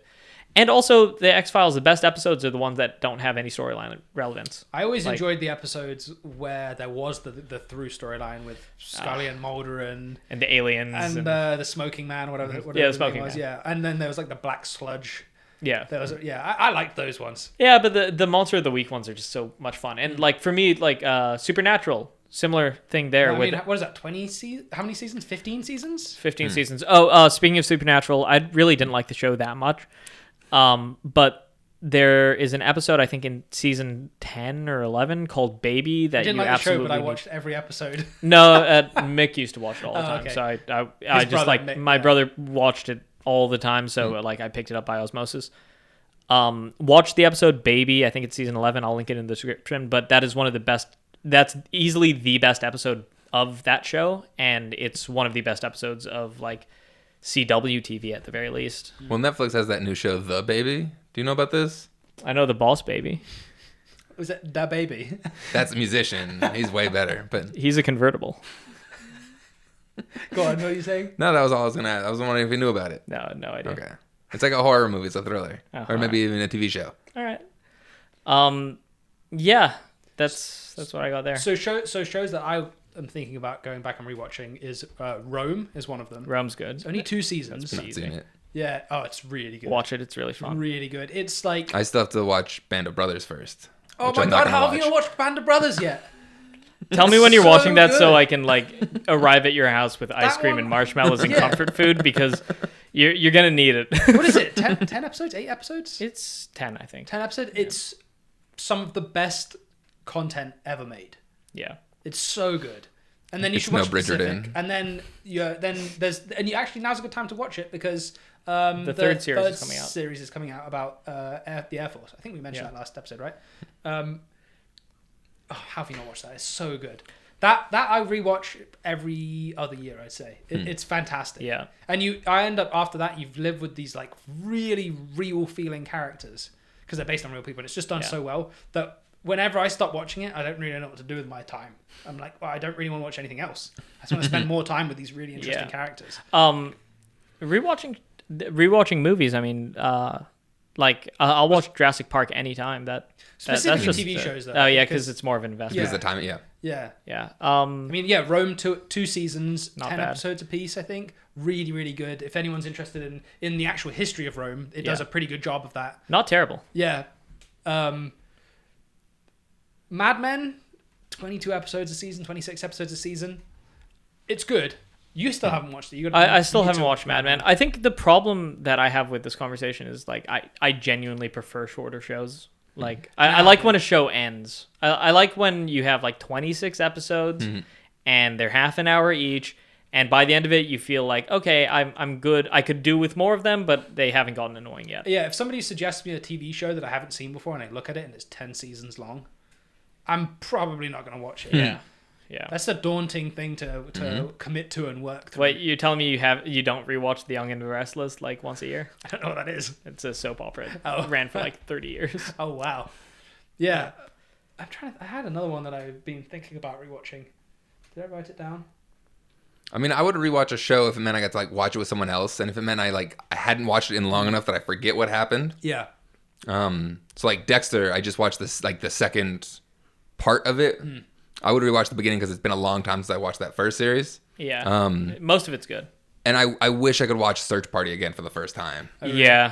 And also the X-Files, the best episodes are the ones that don't have any storyline relevance. I always enjoyed the episodes where there was the through storyline with Scully and Mulder and the aliens and the smoking man, whatever the smoking man. Yeah. And then there was like the black sludge. Yeah. I liked those ones. Yeah, but the Monster of the Week ones are just so much fun. And like for me, like Supernatural, similar thing there. I mean, what is that? 20 seasons? How many seasons? 15 seasons? 15 seasons. Oh, speaking of Supernatural, I really didn't like the show that much. But there is an episode, I think in season 10 or 11 called Baby that I didn't you like absolutely the show, but I watched every episode. No, Mick used to watch it all the time. Okay. So I just like Mick, my brother watched it all the time. So like I picked it up by osmosis. Watch the episode Baby. I think it's season 11. I'll link it in the description, but that is one of the best. That's easily the best episode of that show, and it's one of the best episodes of like CW TV at the very least. Well, Netflix has that new show, The Baby. Do you know about this? I know the Boss Baby. Was it Da Baby? That's a musician. He's way better. But He's a convertible. Go on, what are you saying? no, that was all I was gonna ask. I was wondering if you knew about it. No idea. Okay, it's like a horror movie. It's a thriller, Oh, or maybe even a TV show. All right. Yeah, that's what I got there. So shows that I am thinking about going back and rewatching is Rome is one of them. Rome's good. It's only 2 seasons. Not seen it. Yeah. Oh, it's really good. Watch it. It's really fun. Really good. It's like. I still have to watch Band of Brothers first. Oh which my I'm not god! gonna How have you watch. not watched Band of Brothers yet? Tell me when you're so watching that so good. I can like arrive at your house with ice cream and marshmallows and Yeah. comfort food because you're gonna need it. What is it? 10 episodes? 8 episodes? It's 10, I think. 10 episodes? It's some of the best content ever made. Yeah. It's so good. And then you It's should no watch Pacific. Bridgerton. And then you actually now's a good time to watch it because The third series is coming out. Series is coming out about the Air Force. I think we mentioned that last episode, right? How have you not watched that? It's so good. That I rewatch every other year. I'd say it's fantastic. Yeah. And I end up after that. You've lived with these like really real feeling characters because they're based on real people. And it's just done so well that whenever I stop watching it, I don't really know what to do with my time. I'm like, well, I don't really want to watch anything else. I just want to spend more time with these really interesting characters. Rewatching movies. I mean, I'll watch Jurassic Park anytime. Specifically that's just TV shows, though. Oh yeah, because it's more of an investment. Because the time, yeah. Yeah. Yeah. I mean, yeah, Rome 2 seasons, Not 10 bad. episodes a piece, I think. Really, really good. If anyone's interested in the actual history of Rome, it does a pretty good job of that. Not terrible. Yeah. Mad Men, 22 episodes a season, 26 episodes a season. It's good. You still haven't watched it. I still haven't watched Mad Men. I think the problem that I have with this conversation is like I genuinely prefer shorter shows. Like I like when a show ends. I like when you have like 26 episodes and they're half an hour each, and by the end of it you feel like, okay, I'm good. I could do with more of them, but they haven't gotten annoying yet. Yeah, if somebody suggests me a TV show that I haven't seen before and I look at it and it's 10 seasons long, I'm probably not going to watch it. Yeah. Yeah. That's a daunting thing to commit to and work through. Wait, you're telling me you don't rewatch The Young and the Restless like once a year? I don't know what that is. It's a soap opera. Oh. It ran for like 30 years. Oh, wow. Yeah. I had another one that I've been thinking about rewatching. Did I write it down? I mean, I would rewatch a show if it meant I got to like watch it with someone else, and if it meant I hadn't watched it in long enough that I forget what happened. Yeah. So like Dexter, I just watched this like the second part of it. I would rewatch the beginning because it's been a long time since I watched that first series. Yeah. Most of it's good. And I wish I could watch Search Party again for the first time. Yeah.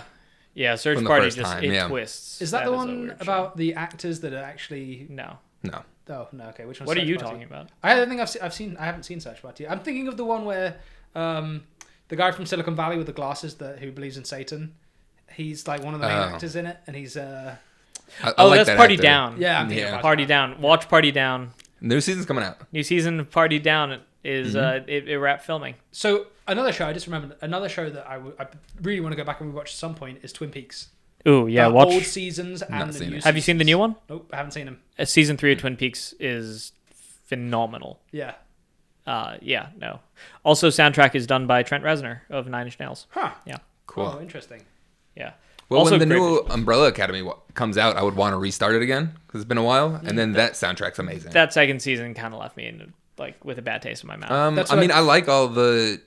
Yeah, Search From the Party first just time, twists. Is that the a one weird about the actors that are actually... show. No. No. Oh, no, okay. Which one's What are Search you Party? talking about? I don't think I haven't seen Search Party. I'm thinking of the one where the guy from Silicon Valley with the glasses who believes in Satan. He's like one of the main actors in it, and he's I Oh, like that's that Party actor. Down. yeah, I'm thinking Yeah. about Party Down. Watch Party Down. New season's coming out. New season of Party Down is it wrapped filming. So another show I just remembered, another show that I really want to go back and rewatch at some point is Twin Peaks. Ooh, yeah. Old Watch. seasons Not and the seen new. it. Have you seen the new one? Nope, I haven't seen them. Season 3 of Twin Peaks is phenomenal. Yeah. Yeah, no. Also, soundtrack is done by Trent Reznor of Nine Inch Nails. Huh. Yeah, Cool. Oh, interesting. yeah. Well, Also when the great new visuals. Umbrella Academy comes out, I would want to restart it again because it's been a while. And then that soundtrack's amazing. That second season kind of left me with a bad taste in my mouth. That's I what mean, I like all the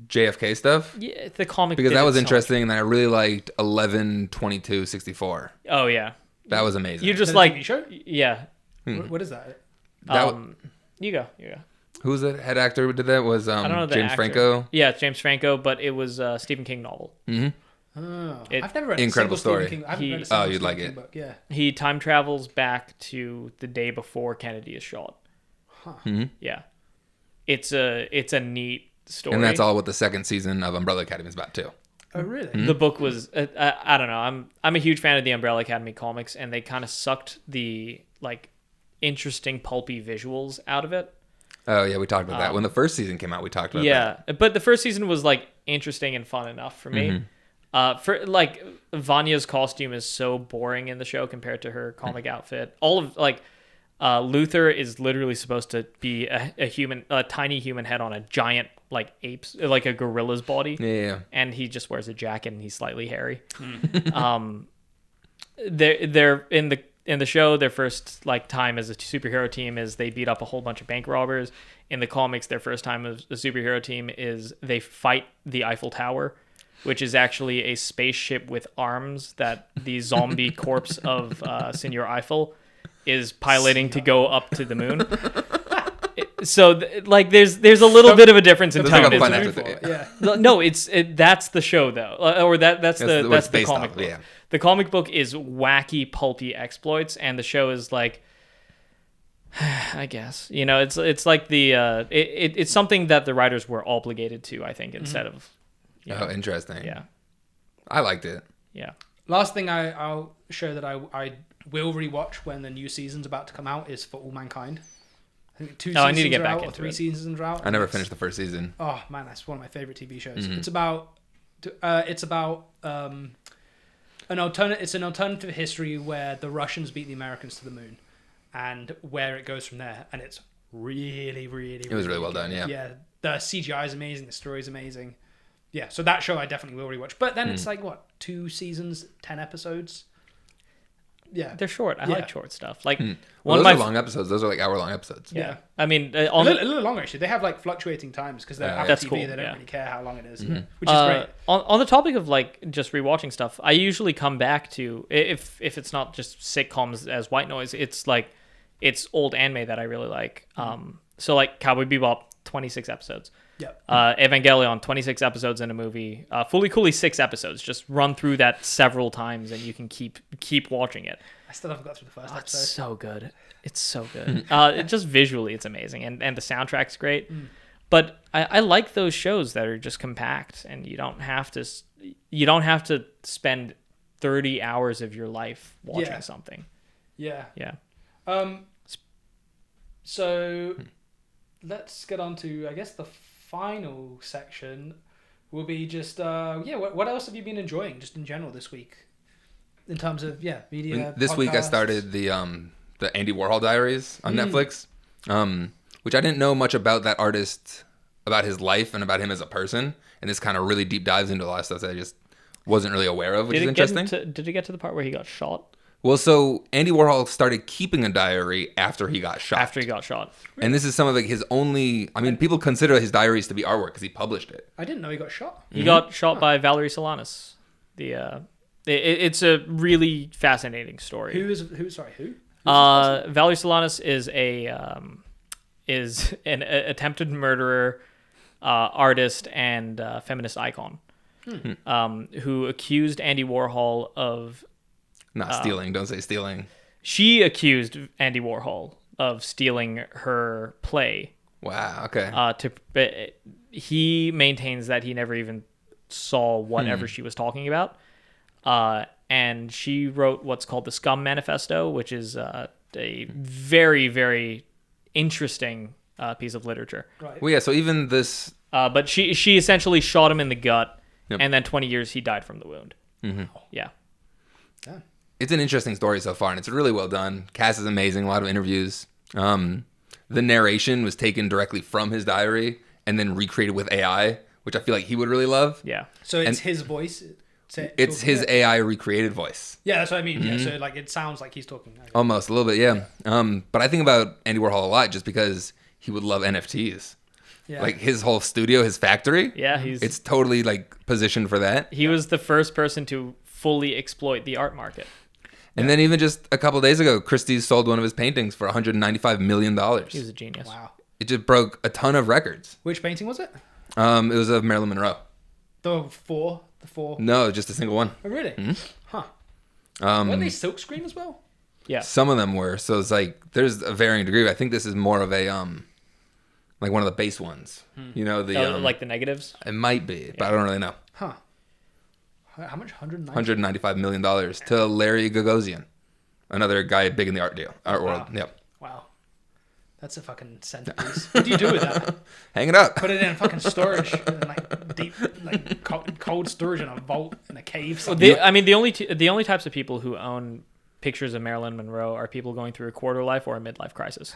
JFK stuff Yeah, the comic because did that it was so much. interesting, and I really liked 11/22/64. Oh yeah, That was amazing. you just The like TV show? yeah. What is that? You go. Who was the head actor who did that? Was I don't know the James actor. Franco? Yeah, it's James Franco, but it was a Stephen King novel. Oh, It- I've never read Incredible a single story. Stephen King. I haven't He- read a single Oh, you'd Stephen like King it. book. Yeah. He time travels back to the day before Kennedy is shot. Yeah, it's a neat story. And that's all what the second season of Umbrella Academy is about too. Oh, really? The book was I don't know. I'm a huge fan of the Umbrella Academy comics, and they kind of sucked the like interesting pulpy visuals out of it. Oh yeah, we talked about that when the first season came out. We talked about that. Yeah, but the first season was like interesting and fun enough for me. For like Vanya's costume is so boring in the show compared to her comic outfit. All of like Luther is literally supposed to be a tiny human head on a giant like apes, like a gorilla's body. Yeah. And he just wears a jacket and he's slightly hairy. They're in the show, their first like time as a superhero team is they beat up a whole bunch of bank robbers. In the comics, their first time as a superhero team is they fight the Eiffel Tower, which is actually a spaceship with arms that the zombie corpse of Senor Eiffel is piloting to go up to the moon. So like there's a little bit of a difference in tone. Like a fun afterthought, Yeah. No, that's the show though, or that's the comic book. Yeah. The comic book is wacky, pulpy exploits, and the show is like, I guess, you know, it's like it's something that the writers were obligated to, I think, instead of. You know, Oh, interesting. yeah. I liked it. Yeah. Last thing I'll show that I will rewatch when the new season's about to come out is For All Mankind. I think 2 seasons I need to get are back out, or into 3 it. seasons are out. I never finished the first season. Oh man, that's one of my favorite TV shows. Mm-hmm. It's about an alternative history where the Russians beat the Americans to the moon, and where it goes from there. And it's really, really, It was really well good. done, yeah. Yeah, the CGI is amazing. The story is amazing. Yeah, so that show I definitely will rewatch. But then it's like what, 2 seasons, 10 episodes. Yeah, They're short. I Yeah. like short stuff. Like Well, one of those my are long episodes. Those are like hour-long episodes. yeah. I mean, a little longer actually. They have like fluctuating times because they're Apple That's TV. cool, They don't yeah. really care how long it is, which is great. On the topic of like just rewatching stuff, I usually come back to if it's not just sitcoms as white noise, it's like it's old anime that I really like. So like Cowboy Bebop, 26 episodes. Yep. Evangelion, 26 episodes in a movie. Fully Cooley, 6 episodes. Just run through that several times, and you can keep watching it. I still haven't got through the first Oh, it's episode. so good. It's so good. It just visually, it's amazing, and the soundtrack's great. But I like those shows that are just compact, and you don't have to spend 30 hours of your life watching Yeah. something. Yeah. Yeah. So let's get on to, I guess, the final section will be just what else have you been enjoying just in general this week in terms of media? This week I podcasts? started the Andy Warhol Diaries on Netflix, which I didn't know much about that artist, about his life and about him as a person, and this kind of really deep dives into a lot of stuff that I just wasn't really aware of, which is interesting. Did it get to the part where he got shot? Well, so Andy Warhol started keeping a diary after he got shot. After he got shot. And this is some of like his only. I mean, people consider his diaries to be artwork because he published it. I didn't know he got shot. He got shot by Valerie Solanas. It's a really fascinating story. Who? Sorry, who? Valerie Solanas is an attempted murderer, artist, and feminist icon, who accused Andy Warhol of. Not stealing. Don't say stealing. She accused Andy Warhol of stealing her play. Wow. Okay. He maintains that he never even saw whatever she was talking about. And she wrote what's called the Scum Manifesto, which is a very, very interesting piece of literature. Right. Well, yeah. So even this. But she essentially shot him in the gut, Yep. and then 20 years he died from the wound. Mm-hmm. Yeah. Yeah. It's an interesting story so far, and it's really well done. Cast is amazing. A lot of interviews. The narration was taken directly from his diary and then recreated with AI, which I feel like he would really love. Yeah. So it's And- his voice. It's his AI recreated voice. Yeah, that's what I mean. Yeah, so like it sounds like he's talking. Almost, a little bit, yeah. But I think about Andy Warhol a lot just because he would love NFTs. Yeah. Like his whole studio, his factory. Yeah, It's totally like positioned for that. he was the first person to fully exploit the art market. And then even just a couple days ago, Christie's sold one of his paintings for $195 million. He was a genius. Wow. It just broke a ton of records. Which painting was it? It was of Marilyn Monroe. The four. No, just a single one. Oh, really? Huh. Um, Weren't they silkscreen as well? Yeah. Some of them were. So it's like there's a varying degree. I think this is more of a like one of the base ones. You know, the Like the negatives. it might be, but I don't really know. Huh. How much? 190? $195 million to Larry Gagosian, another guy big in the art world. Wow. Yep. Wow. That's a fucking centerpiece. What do you do with that? Hang it up. Put it in fucking storage, in like deep, like cold storage in a vault in a cave. Well, somewhere. the only types of people who own pictures of Marilyn Monroe are people going through a quarter life or a midlife crisis.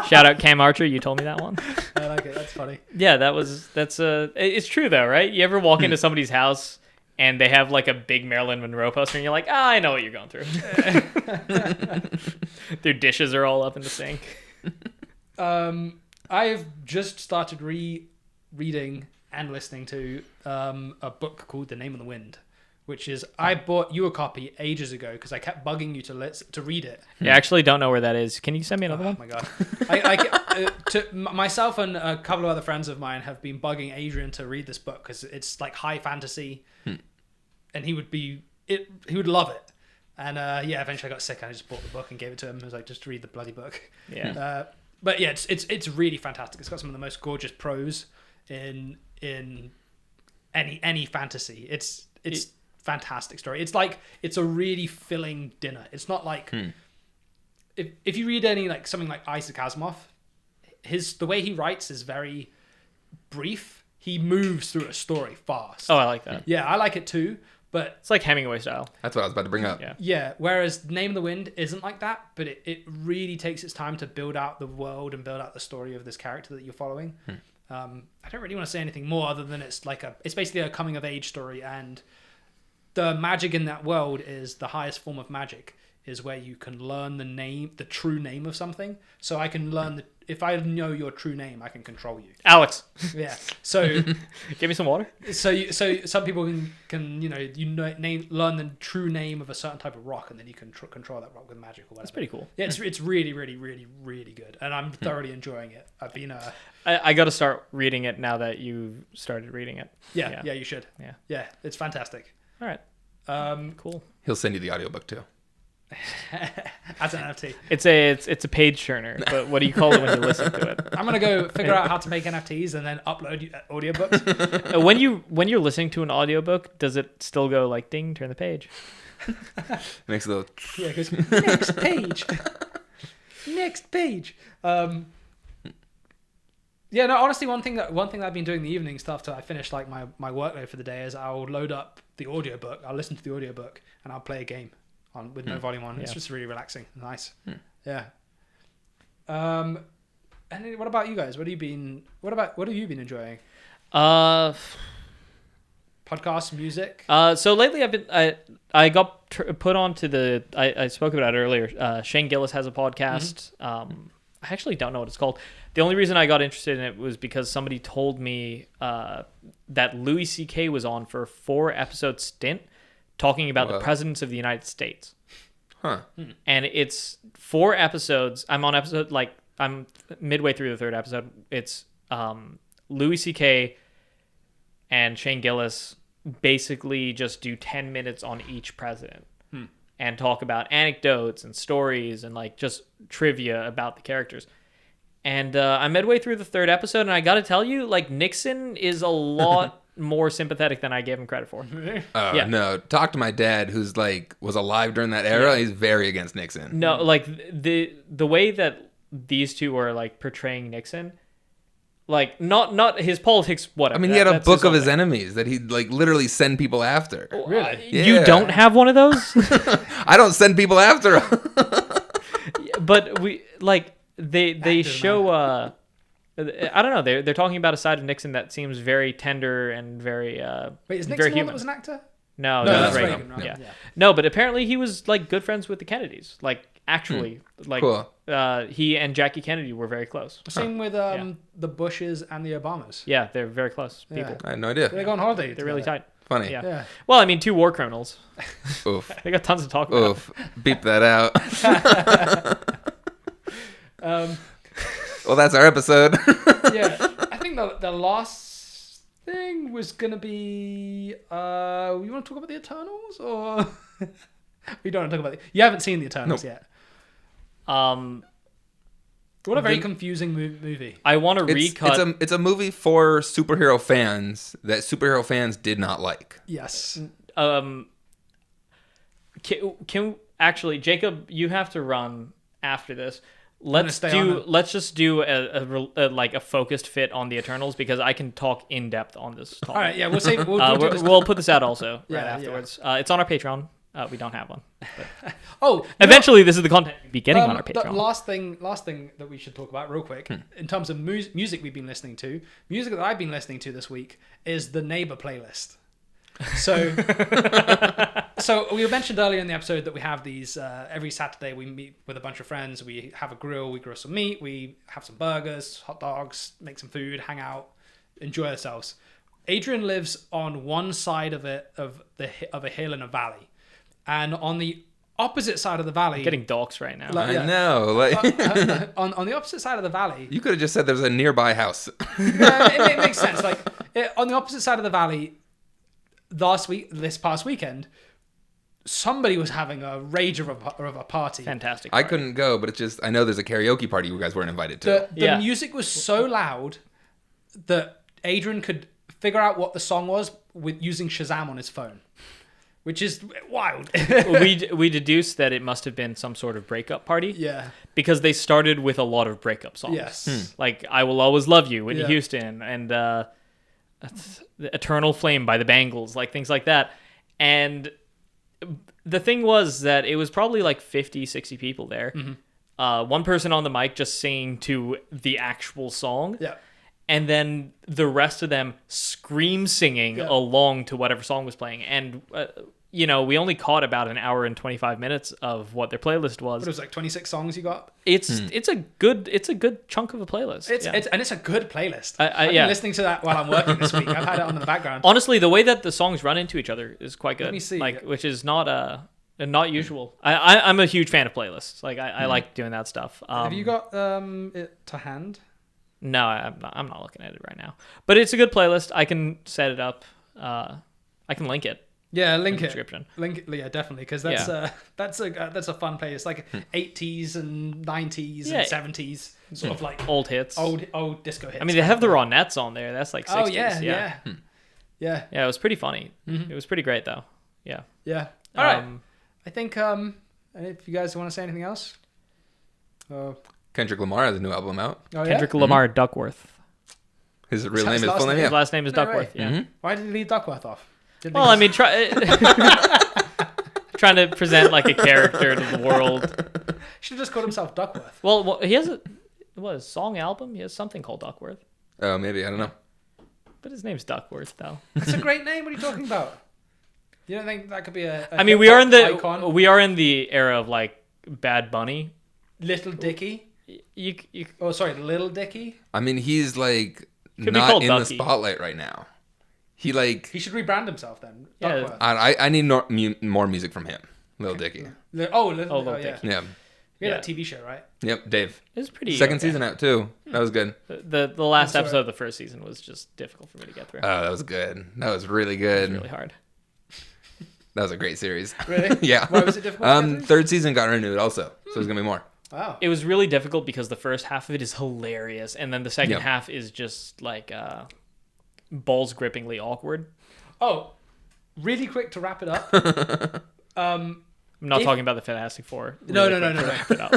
Shout out Cam Archer, you told me that one. I like it. That's funny. Yeah, it's true though, right? You ever walk into somebody's house and they have like a big Marilyn Monroe poster and you're like, I know what you're going through. Their dishes are all up in the sink. I've just started reading and listening to a book called The Name of the Wind, which is, I bought you a copy ages ago because I kept bugging you to read it. Yeah, I actually don't know where that is. Can you send me another one? Oh my god! Myself and a couple of other friends of mine have been bugging Adrian to read this book because it's like high fantasy, and he would love it. And eventually I got sick and I just bought the book and gave it to him. I was like, just read the bloody book. Yeah. But yeah, it's really fantastic. It's got some of the most gorgeous prose in any fantasy. It's fantastic story. It's a really filling dinner. It's not like if you read any like something like Isaac Asimov, the way he writes is very brief. He moves through a story fast. Oh, I like that. Yeah, I like it too. But it's like Hemingway style. That's what I was about to bring up. Yeah. Whereas Name of the Wind isn't like that, but it really takes its time to build out the world and build out the story of this character that you're following. I don't really want to say anything more other than it's basically a coming of age story, and the magic in that world is the highest form of magic is where you can learn the true name of something. So I can learn if I know your true name, I can control you. Alex. Yeah. So give me some water. So some people can learn the true name of a certain type of rock, and then you can control that rock with magic or whatever. That's pretty cool. Yeah, it's really, really, really, really good, and I'm thoroughly enjoying it. I've been I got to start reading it now that you started reading it. Yeah, you should. Yeah, it's fantastic. All right. Cool. He'll send you the audiobook too. As an NFT. It's a page turner, but what do you call it when you listen to it? I'm gonna go figure out how to make NFTs and then upload audiobooks. When you're listening to an audiobook, does it still go like ding, turn the page? Makes a little. Yeah, it goes next page. Next page. Yeah, no, honestly, one thing that I've been doing in the evening stuff till I finish like my workload for the day is I'll load up the audiobook, I'll listen to the audiobook, and I'll play a game with no volume on. It's just really relaxing. Nice. Yeah. And what about you guys? What have you been enjoying? Podcasts, music? So lately I got put onto I spoke about it earlier. Shane Gillis has a podcast. I actually don't know what it's called. The only reason I got interested in it was because somebody told me that Louis C.K. was on for a 4-episode stint talking about the presidents of the United States. Huh. And it's 4 episodes. I'm midway through the 3rd episode. It's Louis C.K. and Shane Gillis basically just do 10 minutes on each president and talk about anecdotes and stories and like just trivia about the characters. And I'm midway through the 3rd episode, and I got to tell you, like, Nixon is a lot more sympathetic than I gave him credit for. No, talk to my dad, who's like was alive during that era. He's very against Nixon. No, like the way that these two are like portraying Nixon, like not his politics. Whatever. I mean, he had a book of his enemies that he'd like literally send people after. Really? You don't have one of those? I don't send people after him. But we like they show. I don't know. They're talking about a side of Nixon that seems very tender and very Wait, is Nixon very the one human. that was an actor? No, that's Reagan. Reagan, right? Yeah. Yeah. No, but apparently he was like good friends with the Kennedys. Like actually, like Cool. He and Jackie Kennedy were very close. Same with the Bushes and the Obamas. Yeah, they're very close people. Yeah. I had no idea. They go on holiday. They're really tight. Funny. Yeah. Well, I mean, 2 war criminals. Oof. They got tons to talk about. Oof. Beep that out. Well, that's our episode. Yeah, I think the last thing was gonna be. We want to talk about the Eternals, or we don't want to talk about it. You haven't seen the Eternals yet. What a very confusing movie. I want to recut. It's a movie for superhero fans that superhero fans did not like. Yes. Can actually, Jacob, you have to run after this. let's just do a focused fit on the Eternals because I can talk in depth on this topic. All right, yeah, we'll put this out also Yeah, right afterwards. It's on our Patreon. We don't have one. But eventually, this is the content we'll be getting on our Patreon. The last thing that we should talk about real quick, in terms of music we've been listening to, music that I've been listening to this week is the Neighbor playlist. So, so we mentioned earlier in the episode that we have these every Saturday. We meet with a bunch of friends. We have a grill. We grill some meat. We have some burgers, hot dogs, make some food, hang out, enjoy ourselves. Adrian lives on one side of a hill in a valley, and on the opposite side of the valley, I'm getting doxxed right now. I know. On the opposite side of the valley, You could have just said there's a nearby house. it makes sense. On the opposite side of the valley. This past weekend, somebody was having a rage of a party. Fantastic. I couldn't go, but it's just I know there's a karaoke party you guys weren't invited to. The music was so loud that Adrian could figure out what the song was with using Shazam on his phone, which is wild. we deduced that it must have been some sort of breakup party. Yeah. Because they started with a lot of breakup songs. Yes. Like I Will Always Love You, Whitney Yeah. Houston, and The Eternal Flame by the Bangles, like things like that. And the thing was that it was probably like 50, 60 people there. Mm-hmm. One person on the mic just singing to the actual song. Yeah. And then the rest of them scream singing along to whatever song was playing. And, we only caught about an hour and 25 minutes of what their playlist was. But it was like 26 songs you got. It's a good chunk of a playlist. It's a good playlist. I've been listening to that while I'm working this week. I've had it on in the background. Honestly, the way that the songs run into each other is quite good. Let me see. Which is not usual. I'm a huge fan of playlists. Like I like doing that stuff. Have you got it to hand? No, I'm not looking at it right now. But it's a good playlist. I can set it up. I can link it. Yeah, link it. Description. Link it, yeah, definitely, because that's a fun playlist, like 80s and 90s and 70s, sort of like old hits, old disco hits. I mean, they have the Ronettes on there. That's like 60s. Oh yeah. Yeah, it was pretty funny. Mm-hmm. It was pretty great though. Yeah. All right. I think if you guys want to say anything else. Kendrick Lamar has a new album out. Oh, Kendrick Lamar Duckworth. His real name is last full name. name? His last name is No Duckworth. way. Yeah. Mm-hmm. Why did he leave Duckworth off? Well, I mean, trying to present like a character to the world. Should have just called himself Duckworth. Well, he has a song album. He has something called Duckworth. Oh, maybe I don't know. But his name's Duckworth, though. That's a great name. What are you talking about? You don't think that could be a I mean, we are in icon? the era of like Bad Bunny. Little Dicky? You Oh, sorry, Little Dicky? I mean, he's like Could be not called in the Ducky. spotlight right now. He should rebrand himself then. Yeah. Duckworth. I need more music from him. Lil Dicky. Little Lil yeah. Dicky. Yeah. We had Yeah. that TV show, right? Yep. Dave. It was pretty. Second season out too. That was good. The last That's episode right. of the first season was just difficult for me to get through. Oh, that was good. That was really It good. was really hard. That was a great series. Really? Yeah. Why was it difficult to get through? Third season got renewed also, so there's gonna be more. Wow. It was really difficult because the first half of it is hilarious, and then the second Yep. half is just like balls grippingly awkward. Oh, really quick to wrap it up. I'm not talking about the Fantastic Four. No. quick to wrap it up.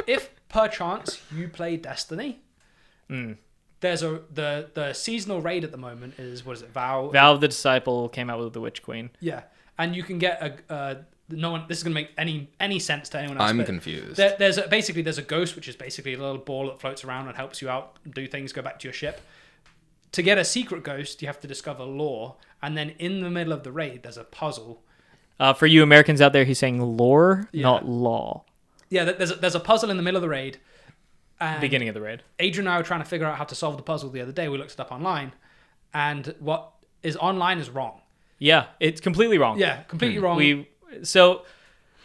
if perchance you play Destiny, there's the seasonal raid at the moment is, what is it, Vow? Vow of the Disciple came out with the Witch Queen. Yeah, and you can get no one. This is gonna make any sense to anyone else. I'm but confused. There's a ghost, which is basically a little ball that floats around and helps you out, do things, go back to your ship. To get a secret ghost, you have to discover lore, and then in the middle of the raid, there's a puzzle. For you Americans out there, he's saying lore, not law. Yeah, there's a puzzle in the middle of the raid. And Beginning of the raid. Adrian and I were trying to figure out how to solve the puzzle the other day. We looked it up online, and what is online is wrong. Yeah, it's completely wrong. Yeah, completely wrong.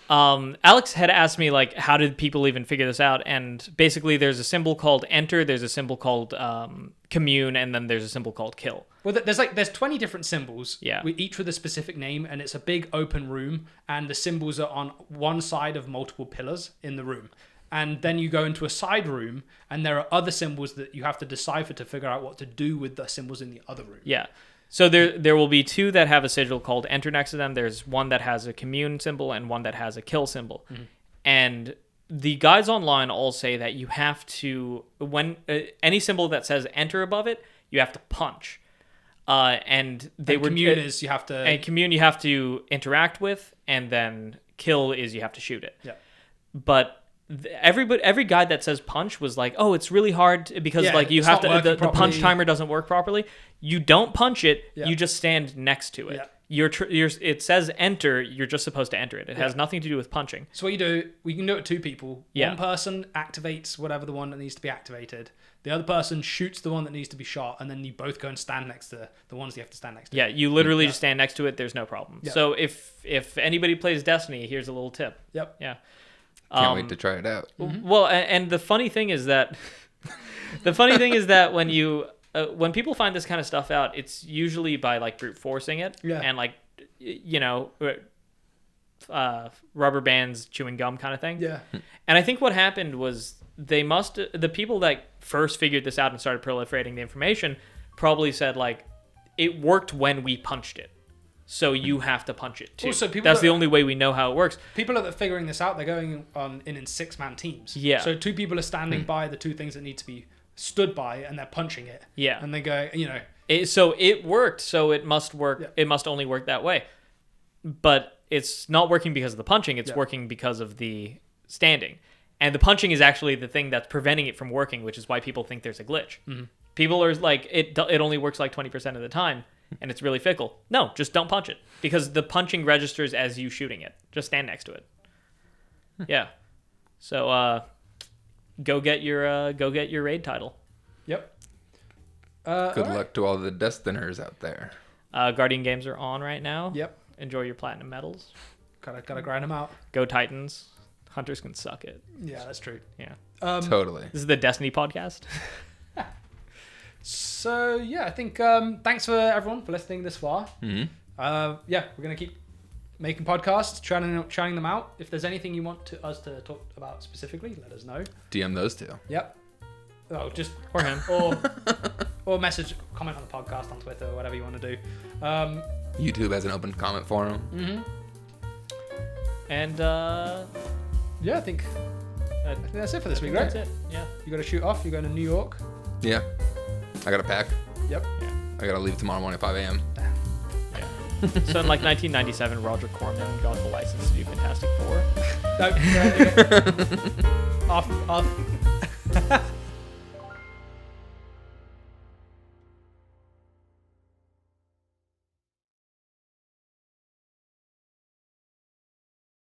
Alex had asked me, like, how did people even figure this out? And basically, there's a symbol called enter, there's a symbol called commune, and then there's a symbol called kill. Well, there's 20 different symbols, Yeah. each with a specific name, and it's a big open room, and the symbols are on one side of multiple pillars in the room. And then you go into a side room, and there are other symbols that you have to decipher to figure out what to do with the symbols in the other room. Yeah. So there will be two that have a sigil called enter next to them. There's one that has a commune symbol and one that has a kill symbol. Mm-hmm. And the guides online all say that you have to, when any symbol that says enter above it, you have to punch. And commune is you have to... And commune you have to interact with, and then kill is you have to shoot it. Yeah. But every guide that says punch was like, oh, it's really hard because like you have to, the punch timer doesn't work properly. You don't punch it, you just stand next to it. Yeah. It says enter, you're just supposed to enter it. It has nothing to do with punching. So what you do, we can do it with two people. One person activates whatever the one that needs to be activated. The other person shoots the one that needs to be shot, and then you both go and stand next to the ones you have to stand next to. Yeah, you literally just stand next to it. There's no problem. Yep. So if anybody plays Destiny, here's a little tip. Yep. Yeah. Can't wait to try it out. Well, and the funny thing is that when you when people find this kind of stuff out, it's usually by like brute forcing it and like rubber bands chewing gum kind of thing. Yeah. And I think what happened was the people that first figured this out and started proliferating the information probably said like it worked when we punched it. So you have to punch it too. Also, that's the only way we know how it works. People that are figuring this out, they're going in 6-man teams. Yeah. So two people are standing by the two things that need to be stood by, and they're punching it. Yeah. And they go, so it worked. So it must work. Yeah. It must only work that way. But it's not working because of the punching. It's working because of the standing. And the punching is actually the thing that's preventing it from working, which is why people think there's a glitch. Mm-hmm. People are like, it only works like 20% of the time. And it's really fickle. No, just don't punch it because the punching registers as you shooting it. Just stand next to it. Yeah. So go get your raid title. Yep. Good luck to all the Destiners out there. Guardian games are on right now. Yep. Enjoy your platinum medals. Gotta grind them out. Go Titans. Hunters can suck it. Yeah, that's true. Yeah. Totally. This is the Destiny podcast. So yeah, I think thanks for everyone for listening this far. Mm-hmm. We're gonna keep making podcasts, trying them out. If there's anything you want us to talk about specifically, let us know. DM those two. Yep. Oh, just or him, or comment on the podcast on Twitter or whatever you want to do. YouTube has an open comment forum. Mm-hmm. And I think that's it for this week, right? That's it. Yeah. You got to shoot off. You're going to New York. Yeah. I got to pack. Yep. Yeah. I got to leave tomorrow morning at 5 a.m. Yeah. So in like 1997, Roger Corman got the license to do Fantastic Four. No. Off.